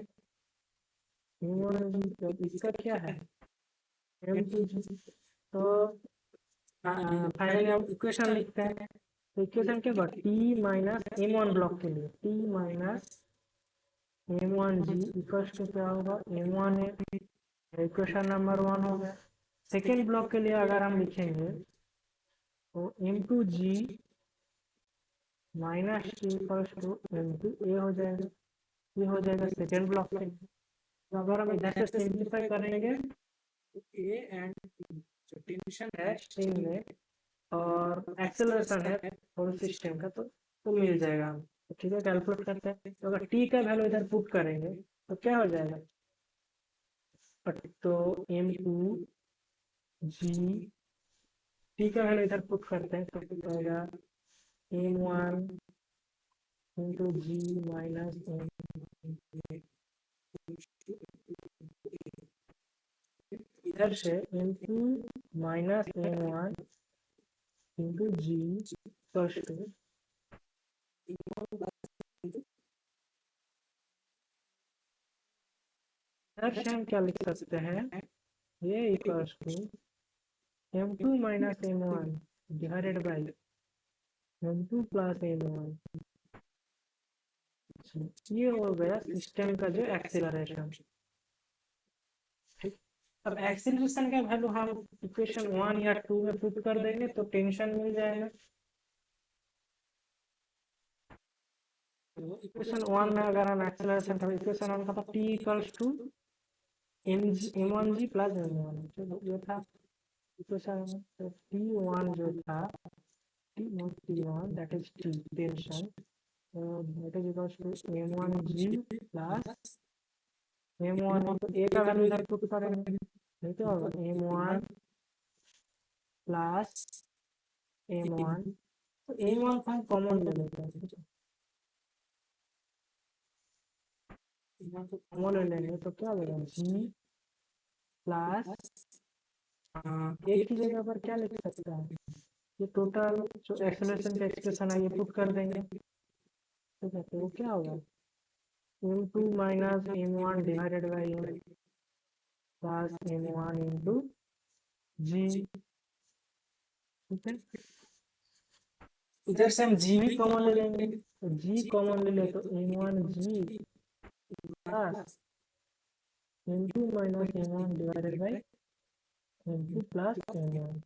[SPEAKER 1] M1 G, तो इसका क्या है M2 G। तो फाइनली हम इक्वेशन लिखते हैं, तो इक्वेशन क्या होगा T माइनस M1 ब्लॉक के लिए T minus M1 G equals to क्या होगा M1 है, इक्वेशन नंबर 1 हो गया। सेकेंड ब्लॉक के लिए अगर हम लिखेंगे तो M2 G minus T equals to M2 A हो जाएगा, ये हो जाएगा सेकेंड ब्लॉक के लिए। तो अगर हम इधर से सिंप्लीफाई करेंगे तो A एंड जो टेंशन है स्ट्रिंग में और एक्सेलरेशन है होल सिस्टम का, तो मिल जाएगा हम। तो ठीक है, कैलकुलेट करते हैं, तो अगर टी का वैल्यू इधर पुट करेंगे तो क्या हो जाएगा, तो M2 G टी का वैल्यू इधर पुट करते हैं तो क्या होगा M1 इंटू G माइनस इधर से M2 minus M1 into G plus 2, इधर से हम क्या लिख सकते हैं, ये equals to M2 minus M1 divided by M2 plus M1। ये हो गया सिस्टम का जो एक्सेलरेशन। ठीक, अब एक्सेलरेशन का वैल्यू हम इक्वेशन 1 या 2 में पुट कर देंगे तो टेंशन मिल जाएगा। तो इक्वेशन 1 में अगर हम एक्सेलरेशन का इक्वेशन 1 का था T equals to M1G plus M1 जो था इक्वेशन, तो T1 जो था T1 that is T tension, that is equals to M1G plus M1, तो A का वैल्यू इधर पुट करेंगे, नहीं तो होगा M1 प्लस M1, तो M1 को हम कॉमन ले लेते हैं, कॉमन ले लेंगे तो क्या होगा G प्लस एक की जगह पर क्या लिख सकता है, ये टोटल जो एक्सेलरेशन का एक्सप्रेशन है ये पुट कर देंगे। ठीक है, तो वो क्या होगा M2 minus M1 divided by M plus M1 into G। ठीक है, इधर से हम G भी कॉमन ले लेंगे, तो G कॉमन ले ले तो M1 G plus m2 minus m1 divided by m2 plus m1।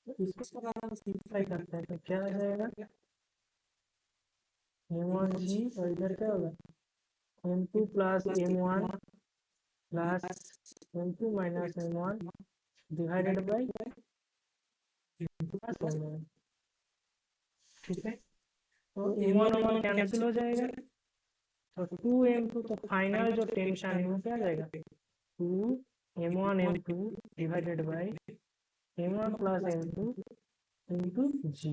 [SPEAKER 1] तो इसको थोड़ा हम सिंप्लीफाई करते हैं तो क्या आ जाएगा, m1g और इधर क्या होगा m2 plus m1 plus m2 minus m1 divided by plus m1। ठीक है, तो m1 कैंसिल हो जाएगा, तो 2m2, तो फाइनल जो टेंशन है वो क्या आ जाएगा 2m1 m2 divided by m1 plus m2 into G.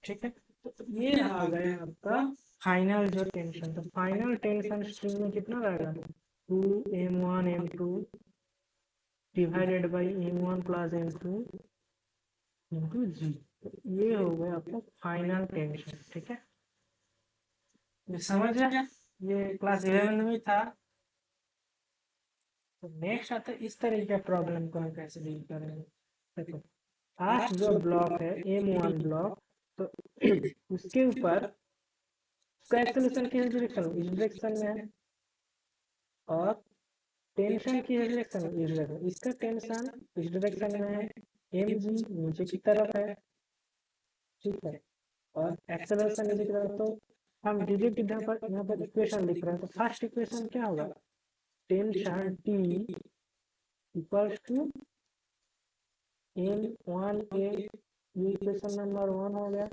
[SPEAKER 1] ठीक है, तो ये आ गया आपका फाइनल जो टेंशन। तो फाइनल टेंशन स्ट्रिंग में कितना रहेगा 2m1 m2 divided by m1 plus m2 into G. तो ये हो गया आपका फाइनल टेंशन। ठीक है, ये समझ रहे, ये क्लास 11 में था। तो नेक्स्ट आता है इस तरह के प्रॉब्लम को हम कैसे डील करेंगे। देखो फर्स्ट जो ब्लॉक है m1 ब्लॉक, तो उसके ऊपर एक्सेलरेशन किस डायरेक्शन में, इस डायरेक्शन में है, और टेंशन की डायरेक्शन में, इस डायरेक्शन, इसका टेंशन इस डायरेक्शन में है, mg नीचे की तरफ है। ठीक है, और एक्सेलरेशन नीचे की तरफ। तो हम डायरेक्ट यहाँ पर इक्वेशन लिख रहे हैं। तो फर्स्ट इक्वेशन क्या होगा, tension T equals to m1a, ये इक्वेशन नंबर 1 हो गया।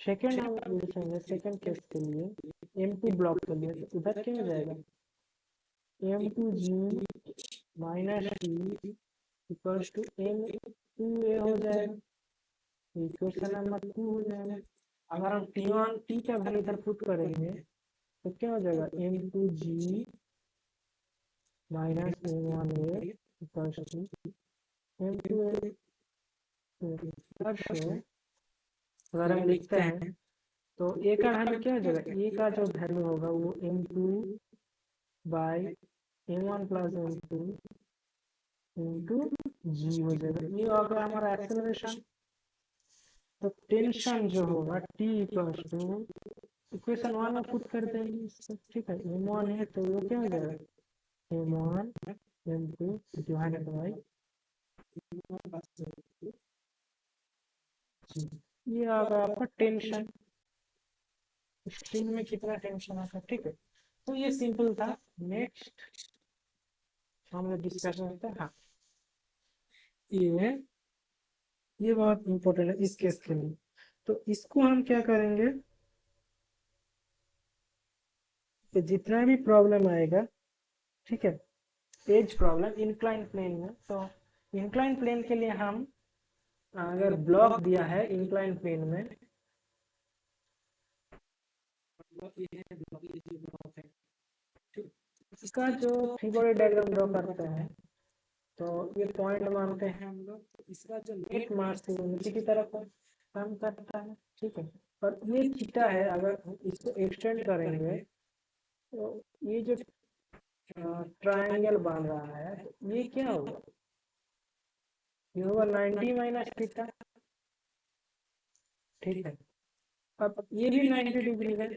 [SPEAKER 1] सेकेंड हम लिखेंगे सेकेंड केस के लिए m2 ब्लॉक के लिए, तो उधर क्या हो जाएगा m2g minus t equals to m2a हो जाएगा, इक्वेशन नंबर 2 हो जाएगा। अगर हम t का वैल्यू इधर पुट करेंगे तो क्या हो जाएगा m2g minus m1a equals to m2a। अगर हम लिखते हैं तो a का वैल्यू क्या हो जाएगा, a का जो वैल्यू होगा वो m2 by m1 plus m2 into जी हो जाएगा। ये होगा हमारा एक्सेलरेशन। तो टेंशन जो होगा t प्लस टू इक्वेशन 1 में पुट कर देंगे इसको। ठीक है, m1 है तो वो क्या हो जाएगा m1 m2 डिवाइडेड बाई जी। ये आ गया आपका टेंशन, स्ट्रिंग में कितना टेंशन आता है। ठीक है, तो ये सिंपल था। नेक्स्ट हम लोग डिस्कशन करते हैं। हाँ, ये बहुत इंपॉर्टेंट है इस केस के लिए। तो इसको हम क्या करेंगे कि जितना भी प्रॉब्लम आएगा, ठीक है, एज प्रॉब्लम इंक्लाइन प्लेन में, तो इंक्लाइन प्लेन के लिए हम अगर ब्लॉक दिया है इंक्लाइन प्लेन में, इसका जो फिगर डायग्राम ड्रॉ करते हैं तो ये पॉइंट मानते हैं हम लोग। तो इसका जो नेट मास है वो नीचे की तरफ काम करता है। ठीक है, और ये थीटा है, अगर हम इसको एक्सटेंड करेंगे तो ये जो ट्रायंगल बन रहा है तो ये क्या होगा, ये होगा 90 माइनस थीटा। ठीक है, अब ये भी 90 डिग्री है।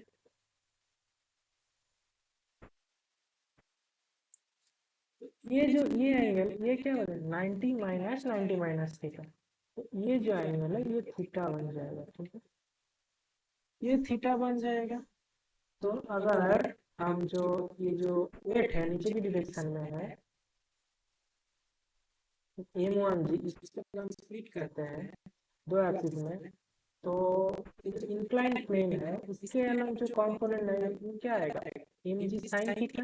[SPEAKER 1] ये जो ये एंगल ये क्या हो जाएगा 90 माइनस 90 माइनस थीटा। तो ये जो एंगल है ये थीटा बन जाएगा। ठीक है, ये थीटा बन जाएगा। तो अगर हम जो ये जो वेट है नीचे की डायरेक्शन में है m1g, इसको हम स्प्लिट करते हैं दो एक्सिस में, तो इंक्लाइन प्लेन है उसके अलग जो कंपोनेंट है वो क्या आएगा mg sin थीटा,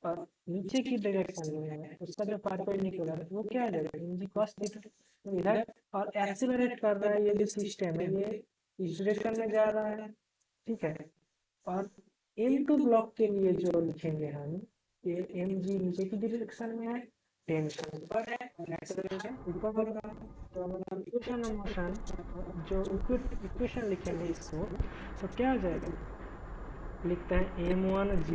[SPEAKER 1] और नीचे की डायरेक्शन में है उसका जो परपेंडिकुलर है वो क्या आ जाएगा mg cos थीटा। तो इधर और एक्सीलरेट कर रहा है, ये जो सिस्टम है ये इस डायरेक्शन में जा रहा है। ठीक है, और m2 ब्लॉक के लिए जो लिखेंगे हम, ये mg नीचे की डायरेक्शन में है, टेंशन ऊपर है और एक्सेलरेशन ऊपर का। तो अगर हम इक्वेशन ऑफ मोशन जो इक्वेशन लिखेंगे इसको तो क्या हो जाएगा, लिखते हैं m1g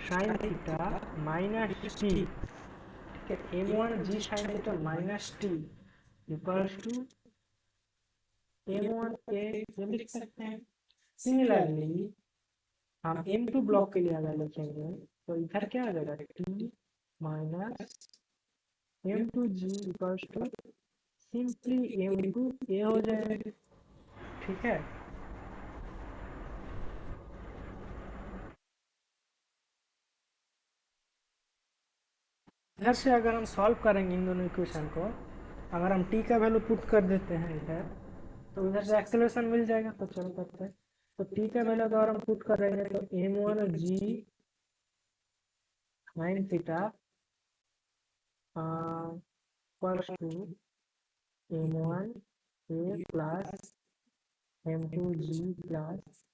[SPEAKER 1] sin theta minus T. ठीक है, m1g sin theta minus T equals to m1a, ये लिख सकते हैं। सिमिलरली हम M2 ब्लॉक के लिए अगर लिखेंगे तो इधर क्या आ जाएगा, T minus M2G equals to simply M into A हो जाएगा। ठीक है, इधर से अगर हम सॉल्व करेंगे इन दोनों इक्वेशन को, अगर हम t का वैल्यू पुट कर देते हैं इधर, तो इधर से एक्सेलरेशन मिल जाएगा। तो चलो करते हैं। तो t का वैल्यू अगर हम पुट करेंगे तो m1g sin theta equals to m1a plus m2g plus,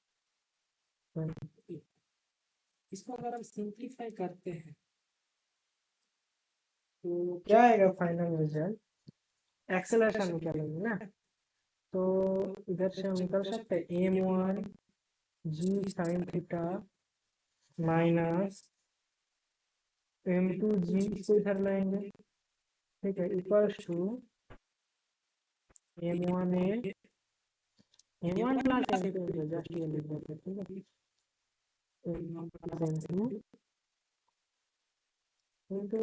[SPEAKER 1] इसको अगर हम सिंप्लीफाई करते हैं तो क्या आएगा फाइनल रिजल्ट, एक्सेलरेशन निकालेंगे ना। तो इधर से हम निकल सकते हैं m1g sin theta minus m2g, इसको इधर लाएंगे। ठीक है, equals to m1a m1 plus m2 just ये लिख देते। ठीक है, m1 plus m2 into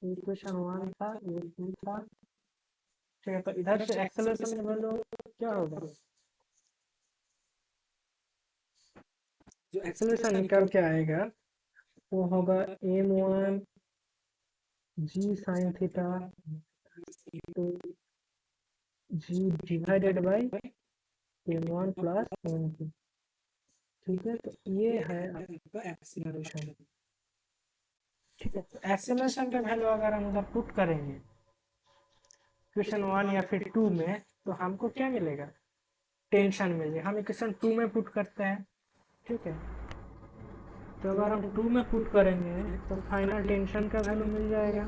[SPEAKER 1] equation 1 था, ये 2 था। ठीक है, तो इधर से एक्सेलरेशन का वैल्यू क्या होगा, जो एक्सेलरेशन निकल के आएगा वो होगा m1 g sin theta into g divided by m1 plus m2। ठीक है, तो ये है आपका एक्सेलरेशन। ठीक है, तो एक्सेलरेशन का वैल्यू अगर हम उधर पुट करेंगे क्वेश्चन 1 या फिर 2 में, तो हमको क्या मिलेगा, टेंशन मिलेगा। हम क्वेश्चन 2 में पुट करते हैं। ठीक है, तो अगर हम 2 में पुट करेंगे तो फाइनल टेंशन का वैल्यू मिल जाएगा।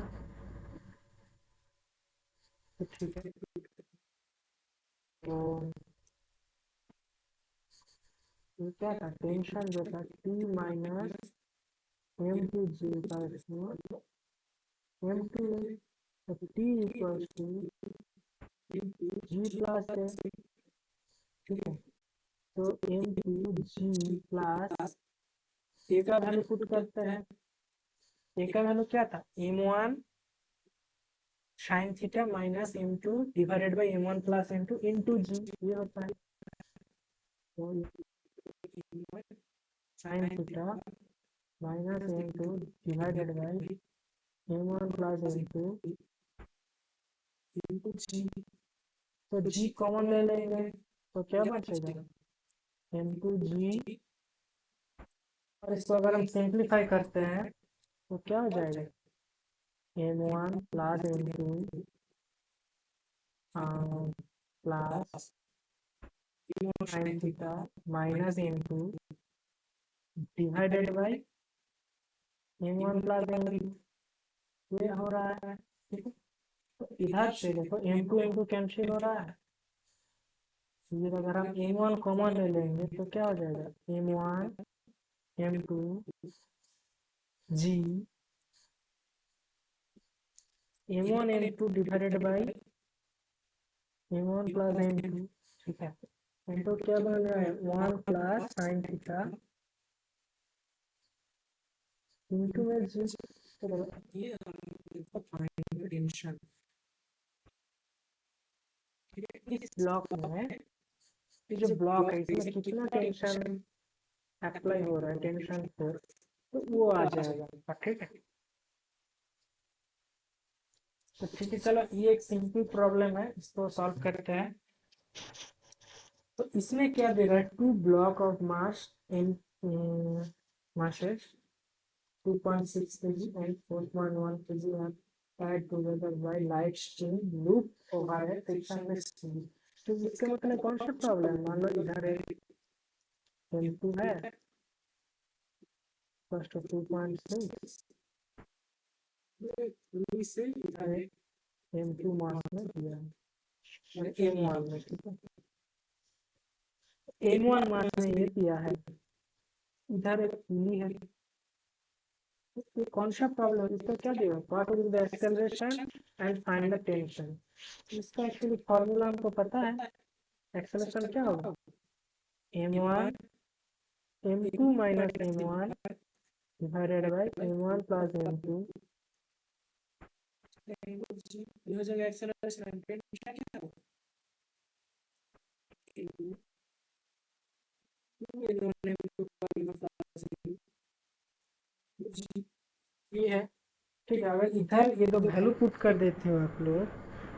[SPEAKER 1] तो ठीक है, तो ये क्या था, टेंशन जो था T माइनस m2g का m2 तो T equals to g plus है। ठीक है, तो m2g प्लस a का वैल्यू पुट करते हैं। a का वैल्यू क्या था, m1 sin theta minus m2 divided by m1 plus m2 into g, ये होता है। तो sin theta minus m2 divided by m1 plus m2 into g। तो g कॉमन ले लेंगे तो क्या बचेगा, m2g, और इसको अगर हम सिंप्लीफाई करते हैं तो क्या हो जाएगा, m1 plus m2 plus sin theta minus m2 divided by m1 plus m2, ये हो रहा है। ठीक है, तो इधर से देखो m2 m2 कैंसिल हो रहा है। फिर अगर हम m1 कॉमन ले लेंगे तो क्या हो जाएगा, m1 m2 g m1 m2 divided by m1 plus m2। ठीक है, तो क्या बन रहा है, 1 प्लस sin थीटा इंटू में जी। तो ये फाइनल टेंशन इस ब्लॉक में, ये जो ब्लॉक है इसमें कितना टेंशन अप्लाई हो रहा है, टेंशन फोर्स, तो वो आ जाएगा। ठीक है, तो ठीक है, चलो ये एक सिंपल प्रॉब्लम है, इसको सॉल्व करते हैं। तो इसमें क्या दे रहा है, 2 block of mass in masses 2.6 kg and 4.1 kg are tied together by light string loop over a frictionless string। तो इसका मतलब कौन सा प्रॉब्लम है, मान लो इधर एक M2 है, फर्स्ट 2.6 से इधर एक M2 मास में दिया है, M1 में। ठीक है, M1 मास में ये दिया है, इधर एक पुली है। ये कौन सा प्रॉब्लम है, इसका क्या दिया, what will the acceleration and find the tension. इसका एक्चुअली फॉर्मूला हमको पता है, एक्सेलरेशन क्या होगा, m1 m2 minus m1 divided by m1 plus m2
[SPEAKER 2] हो जाएगा एक्सेलरेशन क्या क्या होगा
[SPEAKER 1] ये है। ठीक है, अगर इधर ये दो वैल्यू पुट कर देते हो आप लोग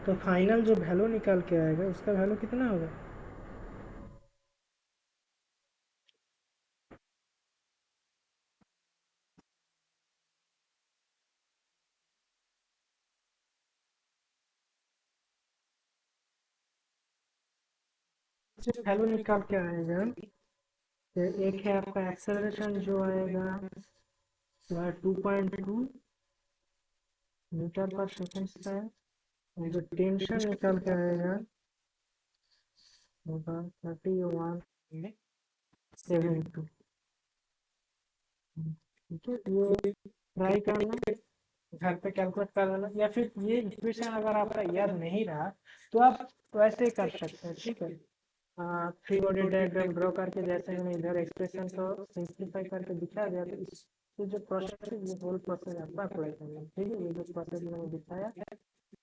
[SPEAKER 1] तो फाइनल जो वैल्यू निकाल के आएगा उसका वैल्यू कितना होगा? जो वैल्यू निकाल के आएगा तो एक है आपका एक्सेलरेशन जो आएगा वह 2.2 मीटर पर सेकंड का है, और जो टेंशन निकाल के आएगा होगा 31.72। ठीक है, ये ट्राई करना, घर पे कैलकुलेट कर लेना, या फिर ये इक्वेशन अगर आपका याद नहीं रहा तो आप वैसे कर सकते हैं। ठीक है, फ्री बॉडी डायग्राम ड्रॉ करके जैसे मैंने इधर एक्सप्रेशन को सिंप्लीफाई करके दिखा दिया, तो इस ये जो प्रोसेस है ये होल प्रोसेस आपका अप्लाई करना है। ठीक है, ये जो प्रोसेस मैंने दिखाया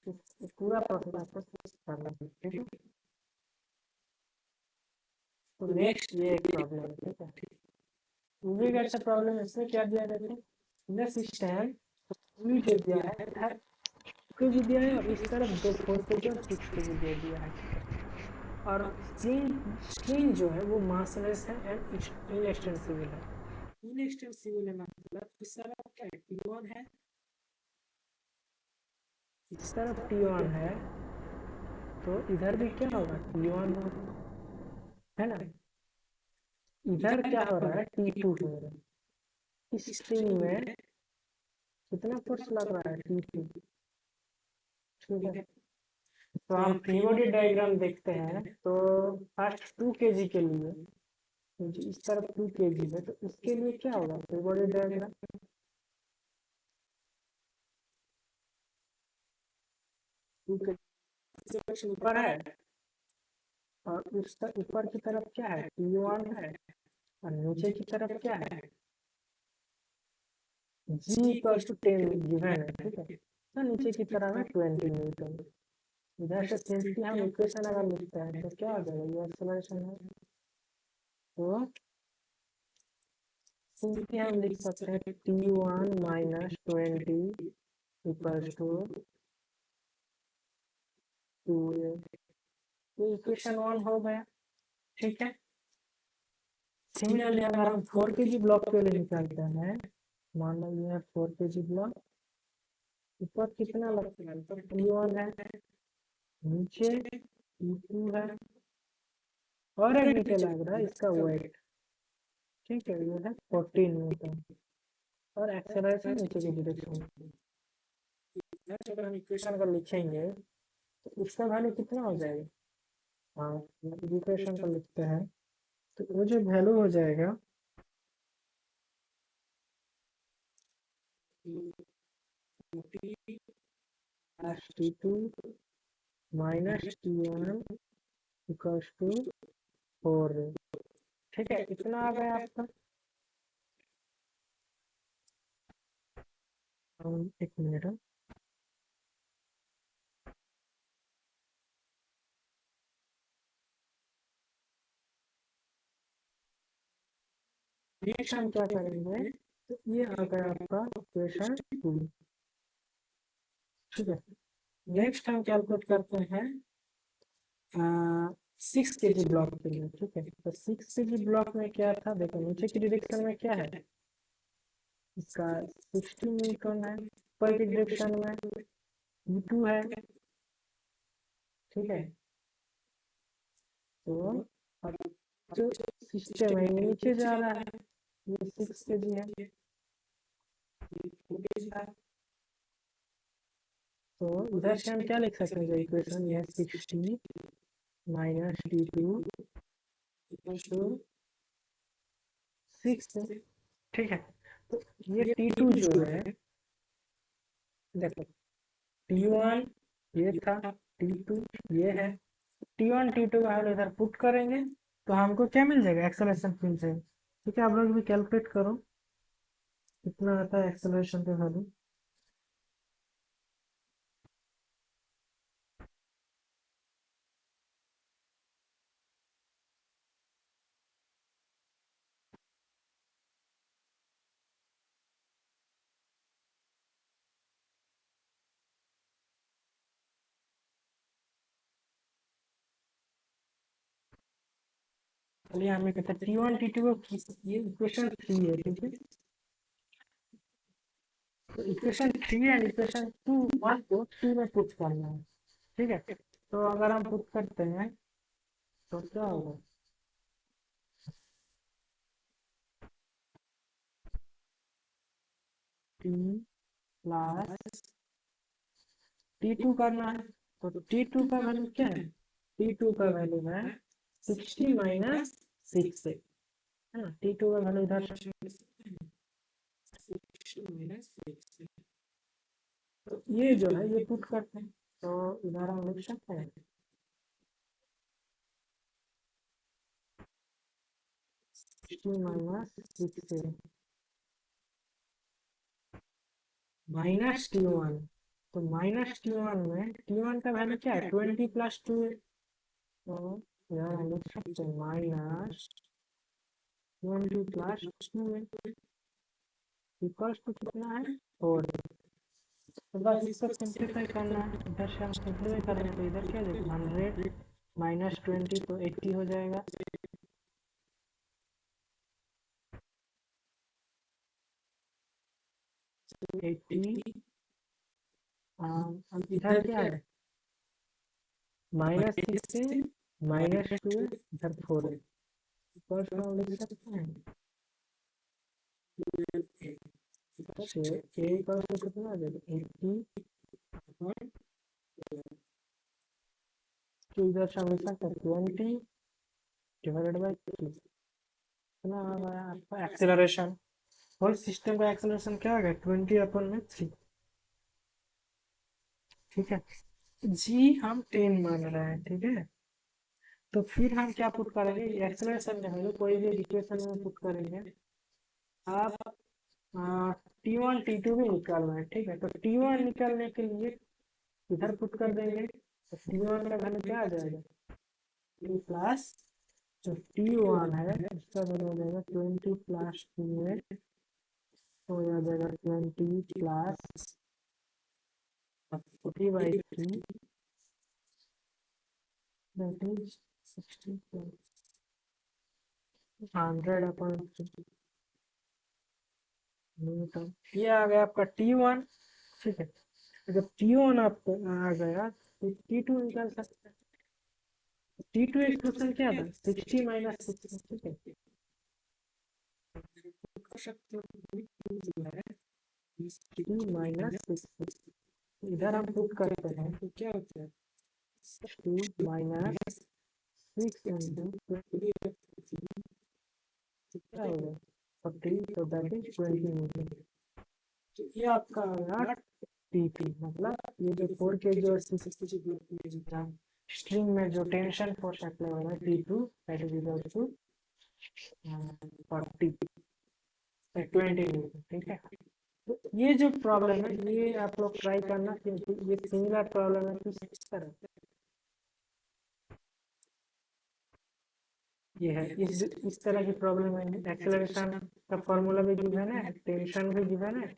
[SPEAKER 1] इस पूरा प्रोसेस आपको करना है। ठीक है, तो नेक्स्ट ये एक प्रॉब्लम है। ठीक है, ये भी अच्छा प्रॉब्लम है। इसमें क्या दिया जाता है, इन द सिस्टम भी दे दिया है, इधर को भी दिया है और इस तरफ दो 4 kg और 6 kg दे दिया है। ठीक है, और स्ट्रिंग जो है वो मासलेस है एंड इनएक्सटेंसिबल है।
[SPEAKER 2] इनएक्सटेंसिबल है मतलब इस तरफ क्या है T1 है,
[SPEAKER 1] इस तरफ T1 है तो इधर भी क्या होगा T1 होगा, है ना। इधर क्या हो रहा है T2 हो रहा है। इस स्ट्रिंग में कितना फोर्स लग रहा है T2। ठीक है, तो हम फ्री बॉडी डायग्राम देखते हैं तो फर्स्ट 2 kg के लिए जो इस तरफ 2 kg है तो इसके लिए क्या होगा फ्री बॉडी डायग्राम, 2 kg ऊपर है और उस ऊपर की तरफ क्या है T1 है और नीचे की तरफ क्या है G इक्वल टू 10 गिवन है। ठीक है, तो नीचे की तरफ है 20 न्यूटन। इधर से सिंपली हम इक्वेशन अगर लिखते हैं तो क्या हो जाएगा, ये एक्सेलरेशन है तो सिंपली हम लिख सकते हैं T1 minus 20 equals to 2a। तो इक्वेशन 1 हो गया। ठीक है, सिमिलरली अगर हम 4 kg ब्लॉक के लिए निकालते हैं, मान लो ये 4 kg ब्लॉक, ऊपर कितना लगता है तो T1 है, नीचे T2 है और एक नीचे लग रहा है इसका वेट। ठीक है, ये है 14 न्यूटन और एक्सेलरेशन नीचे की डायरेक्शन में। अगर हम इक्वेशन अगर लिखेंगे तो इसका वैल्यू कितना हो जाएगा, हाँ इक्वेशन को लिखते हैं तो वो जो वैल्यू हो जाएगा T2 minus T1 equals to 4। ठीक है, इतना आ गया आपका। एक मिनट, नेक्स्ट हम क्या करेंगे तो ये आ गया आपका इक्वेशन 2। ठीक है, नेक्स्ट हम कैलकुलेट करते हैं 6 kg ब्लॉक के लिए। ठीक है, तो 6 kg ब्लॉक में क्या था, देखो नीचे की डायरेक्शन में क्या है, इसका 60 न्यूटन है, ऊपर की डायरेक्शन में E2 है। ठीक है, तो अब जो सिस्टम है नीचे जा रहा है, ये 6 kg है, तो इधर से हम क्या लिख सकते हैं, इक्वेशन ये 60 माइनस T2 टू 6। ठीक है, तो ये T2 जो है, देखो T1 ये था, T2 ये है, T1 T2 का हम इधर पुट करेंगे तो हमको क्या मिल जाएगा एक्सेलरेशन फील्ड से ठीक है, आप लोग भी कैलकुलेट करो कितना आता है एक्सेलरेशन पे वैल्यू। चलिए हमें कहते हैं T1 T2 को ये इक्वेशन 3 है, ठीक है। तो इक्वेशन 3 एंड इक्वेशन 2 1 को 2 में पुट करना है, ठीक है। तो अगर हम पुट करते हैं तो क्या होगा, T प्लस T2 करना है। तो T2 का वैल्यू क्या है, T2 का वैल्यू है 60 माइनस 6 है ना। T2 का वैल्यू इधर तो ये जो है ये पुट करते हैं, तो इधर हम लिख सकते हैं माइनस T1। तो माइनस T1 में T1 का वैल्यू क्या है 20 प्लस 2 है। तो इधर हम लिख सकते हैं माइनस 20 प्लस 2 है इक्वल्स टू कितना है 4। तो बस इसको सिंप्लीफाई करना है, इधर से हम सिंप्लीफाई करेंगे तो इधर क्या जाएगा 100 माइनस 20 तो 80 हो जाएगा। अब इधर क्या है माइनस 6 से माइनस 2 है, इधर 4 है। फर्स्ट हम लिख सकते हैं ए इक्वल टू कितना आ जाएगा 80 तो इधर से हम लिख सकते हैं 20 डिवाइडेड बाई 3। कितना आ गया आपका एक्सेलरेशन, होल सिस्टम का एक्सेलरेशन क्या आ गया 20/3, ठीक है। जी हम 10 मान रहे हैं, ठीक है। तो फिर हम क्या पुट करेंगे एक्सेलरेशन में हम लोग कोई भी इक्वेशन में पुट करेंगे। आप T1 T2 भी निकालना है, ठीक है। तो T1 निकालने के लिए इधर पुट कर देंगे, तो T1 का वैल्यू क्या आ जाएगा T प्लस जो T1 है उसका वैल्यू हो जाएगा 20 प्लस 2 है तो आ जाएगा 20 plus 40/3 that is 60 plus 100/3 Newton. ये आ गया आपका T1, ठीक है। जब T1 आपको आ गया तो T2 निकाल सकते हैं। T2 एक्सप्रेशन क्या था 60 माइनस 6, ठीक है। कर सकते हो T माइनस 6 इधर हम पुट करते हैं तो क्या होता है 2 माइनस 6 इंटू क्या होगा 40 तो दैट इज 20 न्यूटन। तो ये आपका आया T3, मतलब ये जो 4 के जो स्ट्रिंग में जो टेंशन फोर्स अप्लाई हो रहा है T2 that is equal to 40 20 newton, ठीक है। तो ये जो प्रॉब्लम है ये आप लोग ट्राई करना क्योंकि ये सिमिलर प्रॉब्लम है किस तरह ये है इस तरह की प्रॉब्लम है। एक्सेलरेशन का फॉर्मूला भी गिवन है, टेंशन भी गिवन है,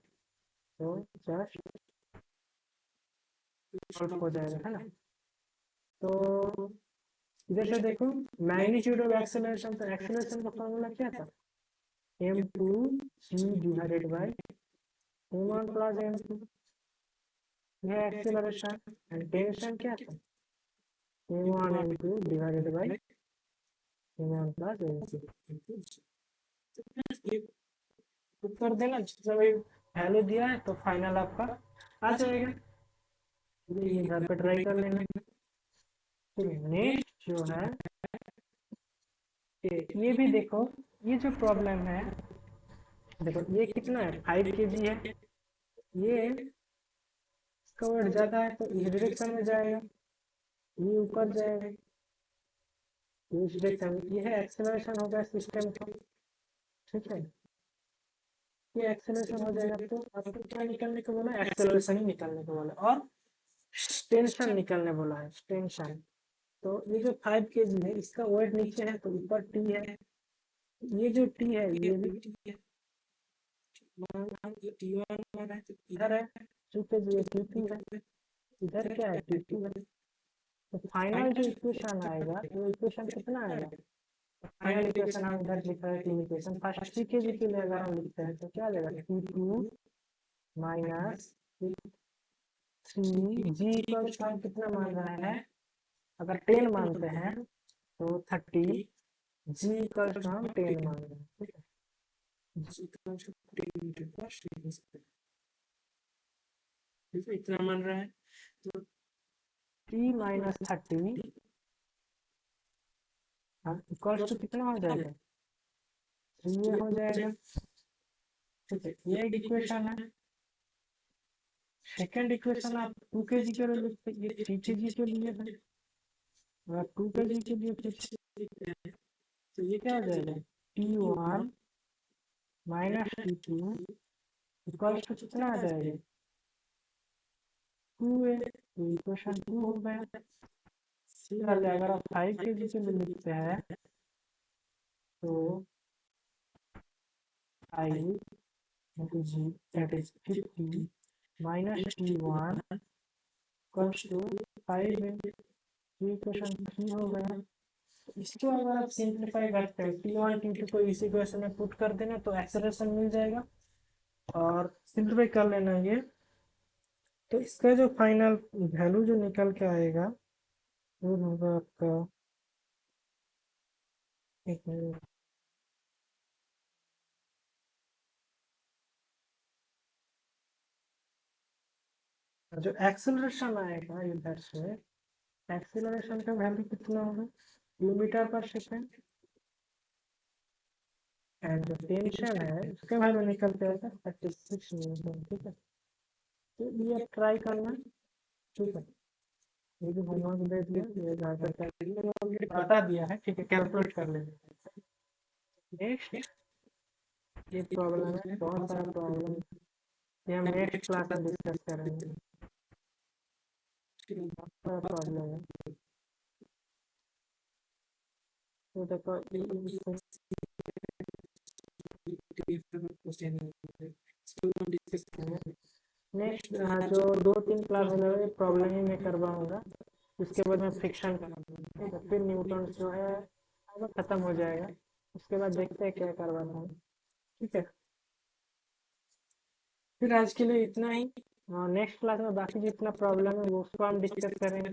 [SPEAKER 1] तो जस्ट सॉल्व हो जाएगा, है ना। तो इधर से देखो मैग्नीट्यूड ऑफ एक्सेलरेशन, तो एक्सेलरेशन का फॉर्मूला क्या था m2g divided by m1 plus m2, यह एक्सेलरेशन। एंड टेंशन क्या था m1 m2 divided by m1 plus m2। कर देना जब वैल्यू दिया है तो फाइनल आपका आ जाएगा। ये घर पे ट्राई कर लेना। तो नेक्स्ट जो है ये भी देखो, ये जो प्रॉब्लम है देखो ये कितना है 5 kg है, ये इसका वेट ज्यादा है तो इस डायरेक्शन में जाएगा, ये ऊपर जाएगा तो इस डायरेक्शन में, ये है एक्सेलरेशन होगा सिस्टम का। ठीक है, ये एक्सेलरेशन हो जाएगा तो आपको क्या निकालने को बोला, एक्सेलरेशन ही निकालने को बोला, और टेंशन निकालने बोला है, टेंशन। तो ये जो 5 kg है इसका वेट नीचे है तो ऊपर टी है, ये जो टी है ये भी T1 मान है तो इधर है 2 kg, ये T2 है, इधर क्या है T2 है। तो फाइनल जो इक्वेशन आएगा वो इक्वेशन कितना आएगा, फाइनल इक्वेशन हम इधर लिख रहे हैं 3 इक्वेशन। फर्स्ट 3 kg के लिए अगर हम लिखते हैं तो क्या आ जाएगा, T2 माइनस 3 जी इक्वल्स हम कितना मान रहे हैं, अगर 10 मानते हैं तो 30, जी इक्वल्स हम 10 मान रहे हैं, ठीक है, जी इक्वल्स 10 मीटर पर सेकंड, ठीक है, इतना मान रहा है। तो t माइनस 30 इक्वल्स टू कितना हो जाएगा, 3 हो जाएगा, ठीक है, ये एक इक्वेशन है। सेकेंड इक्वेशन आप 2 kg के लिए लिखते, ये 3 kg के लिए है, अगर 2 kg के लिए फिर से लिखते हैं तो ये क्या हो जाएगा, T1 minus T2 equals to कितना आ जाएगा, 2a, तो इक्वेशन 2 हो गया। सिमिलरली अगर आप 5 kg के लिए लिखते हैं तो I into g that is 50 minus T1 equals to 5 है, ये इक्वेशन 3 हो गया। इसको अगर आप सिंप्लीफाई करते हैं T1 T2 को इस इक्वेशन में पुट कर देना तो एक्सेलरेशन मिल जाएगा, और सिंप्लीफाई कर लेना ये, तो इसका जो फाइनल वैल्यू जो निकल के आएगा वो होगा आपका, एक मिनट, जो एक्सेलरेशन आएगा इधर से, एक्सेलरेशन का वैल्यू कितना होगा, मीटर पर सेकेंड, एंड जो टेंशन है उसका वैल्यू निकल के आएगा 36 न्यूटन, ठीक है। तो ये ट्राई करना, ठीक है, ये भी होमवर्क दे दिया, ये घर पर ऑलरेडी बता दिया है, ठीक है, कैलकुलेट कर लेंगे। नेक्स्ट ये प्रॉब्लम है, बहुत सारा प्रॉब्लम ये हम नेक्स्ट क्लास में डिस्कस करेंगे, बहुत सारा प्रॉब्लम है। तो देखो नेक्स्ट जो 2-3 क्लास है प्रॉब्लम ही मैं करवाऊंगा, उसके बाद मैं फ्रिक्शन कराऊंगा, ठीक है, फिर न्यूटन जो है वो खत्म हो जाएगा, उसके बाद देखते हैं क्या करवाना है, ठीक है। फिर आज के लिए इतना ही, नेक्स्ट क्लास में बाकी जितना प्रॉब्लम है वो उसको हम डिस्कस करेंगे,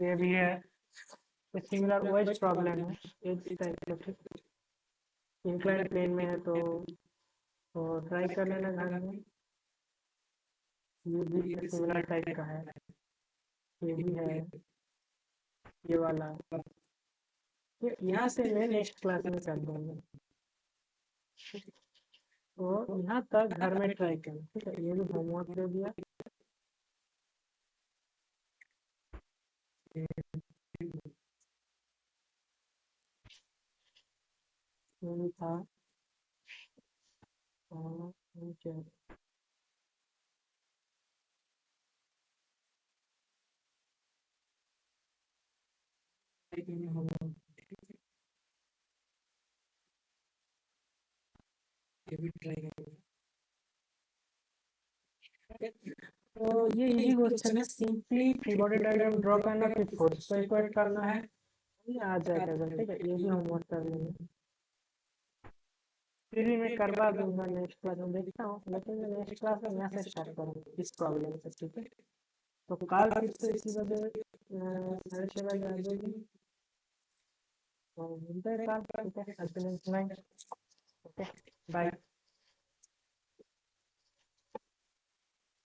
[SPEAKER 1] ये भी है सिमिलर वाइज प्रॉब्लम है, इस टाइप का, ठीक, इंक्लाइन प्लेन में है तो ट्राई कर लेना घर में। ये भी सिमिलर टाइप का है, ये भी है, ये वाला, यहाँ से मैं नेक्स्ट क्लास में कर दूंगा, तो यहाँ तक घर में ट्राई करें, ठीक है, ये भी होमवर्क दे दिया। ये भी था, नीचे ये भी ट्राई करेंगे। तो ये इजी क्वेश्चन है, simply free body diagram draw करना, फिर फोर्स को इक्वेट करना है, ये आ जाएगा, ठीक है, ये भी होमवर्क कर लेंगे, फिर भी मैं करवा दूंगा नेक्स्ट क्लास में, देखता हूँ, लेकिन मैं नेक्स्ट क्लास में यहाँ से स्टार्ट करूँगा इस प्रॉब्लम से, ठीक है। तो कल फिर से इसी बजे 6:30 बजे आ जाएगी, तो मिलते हैं कल, ठीक है, ओके, बाय।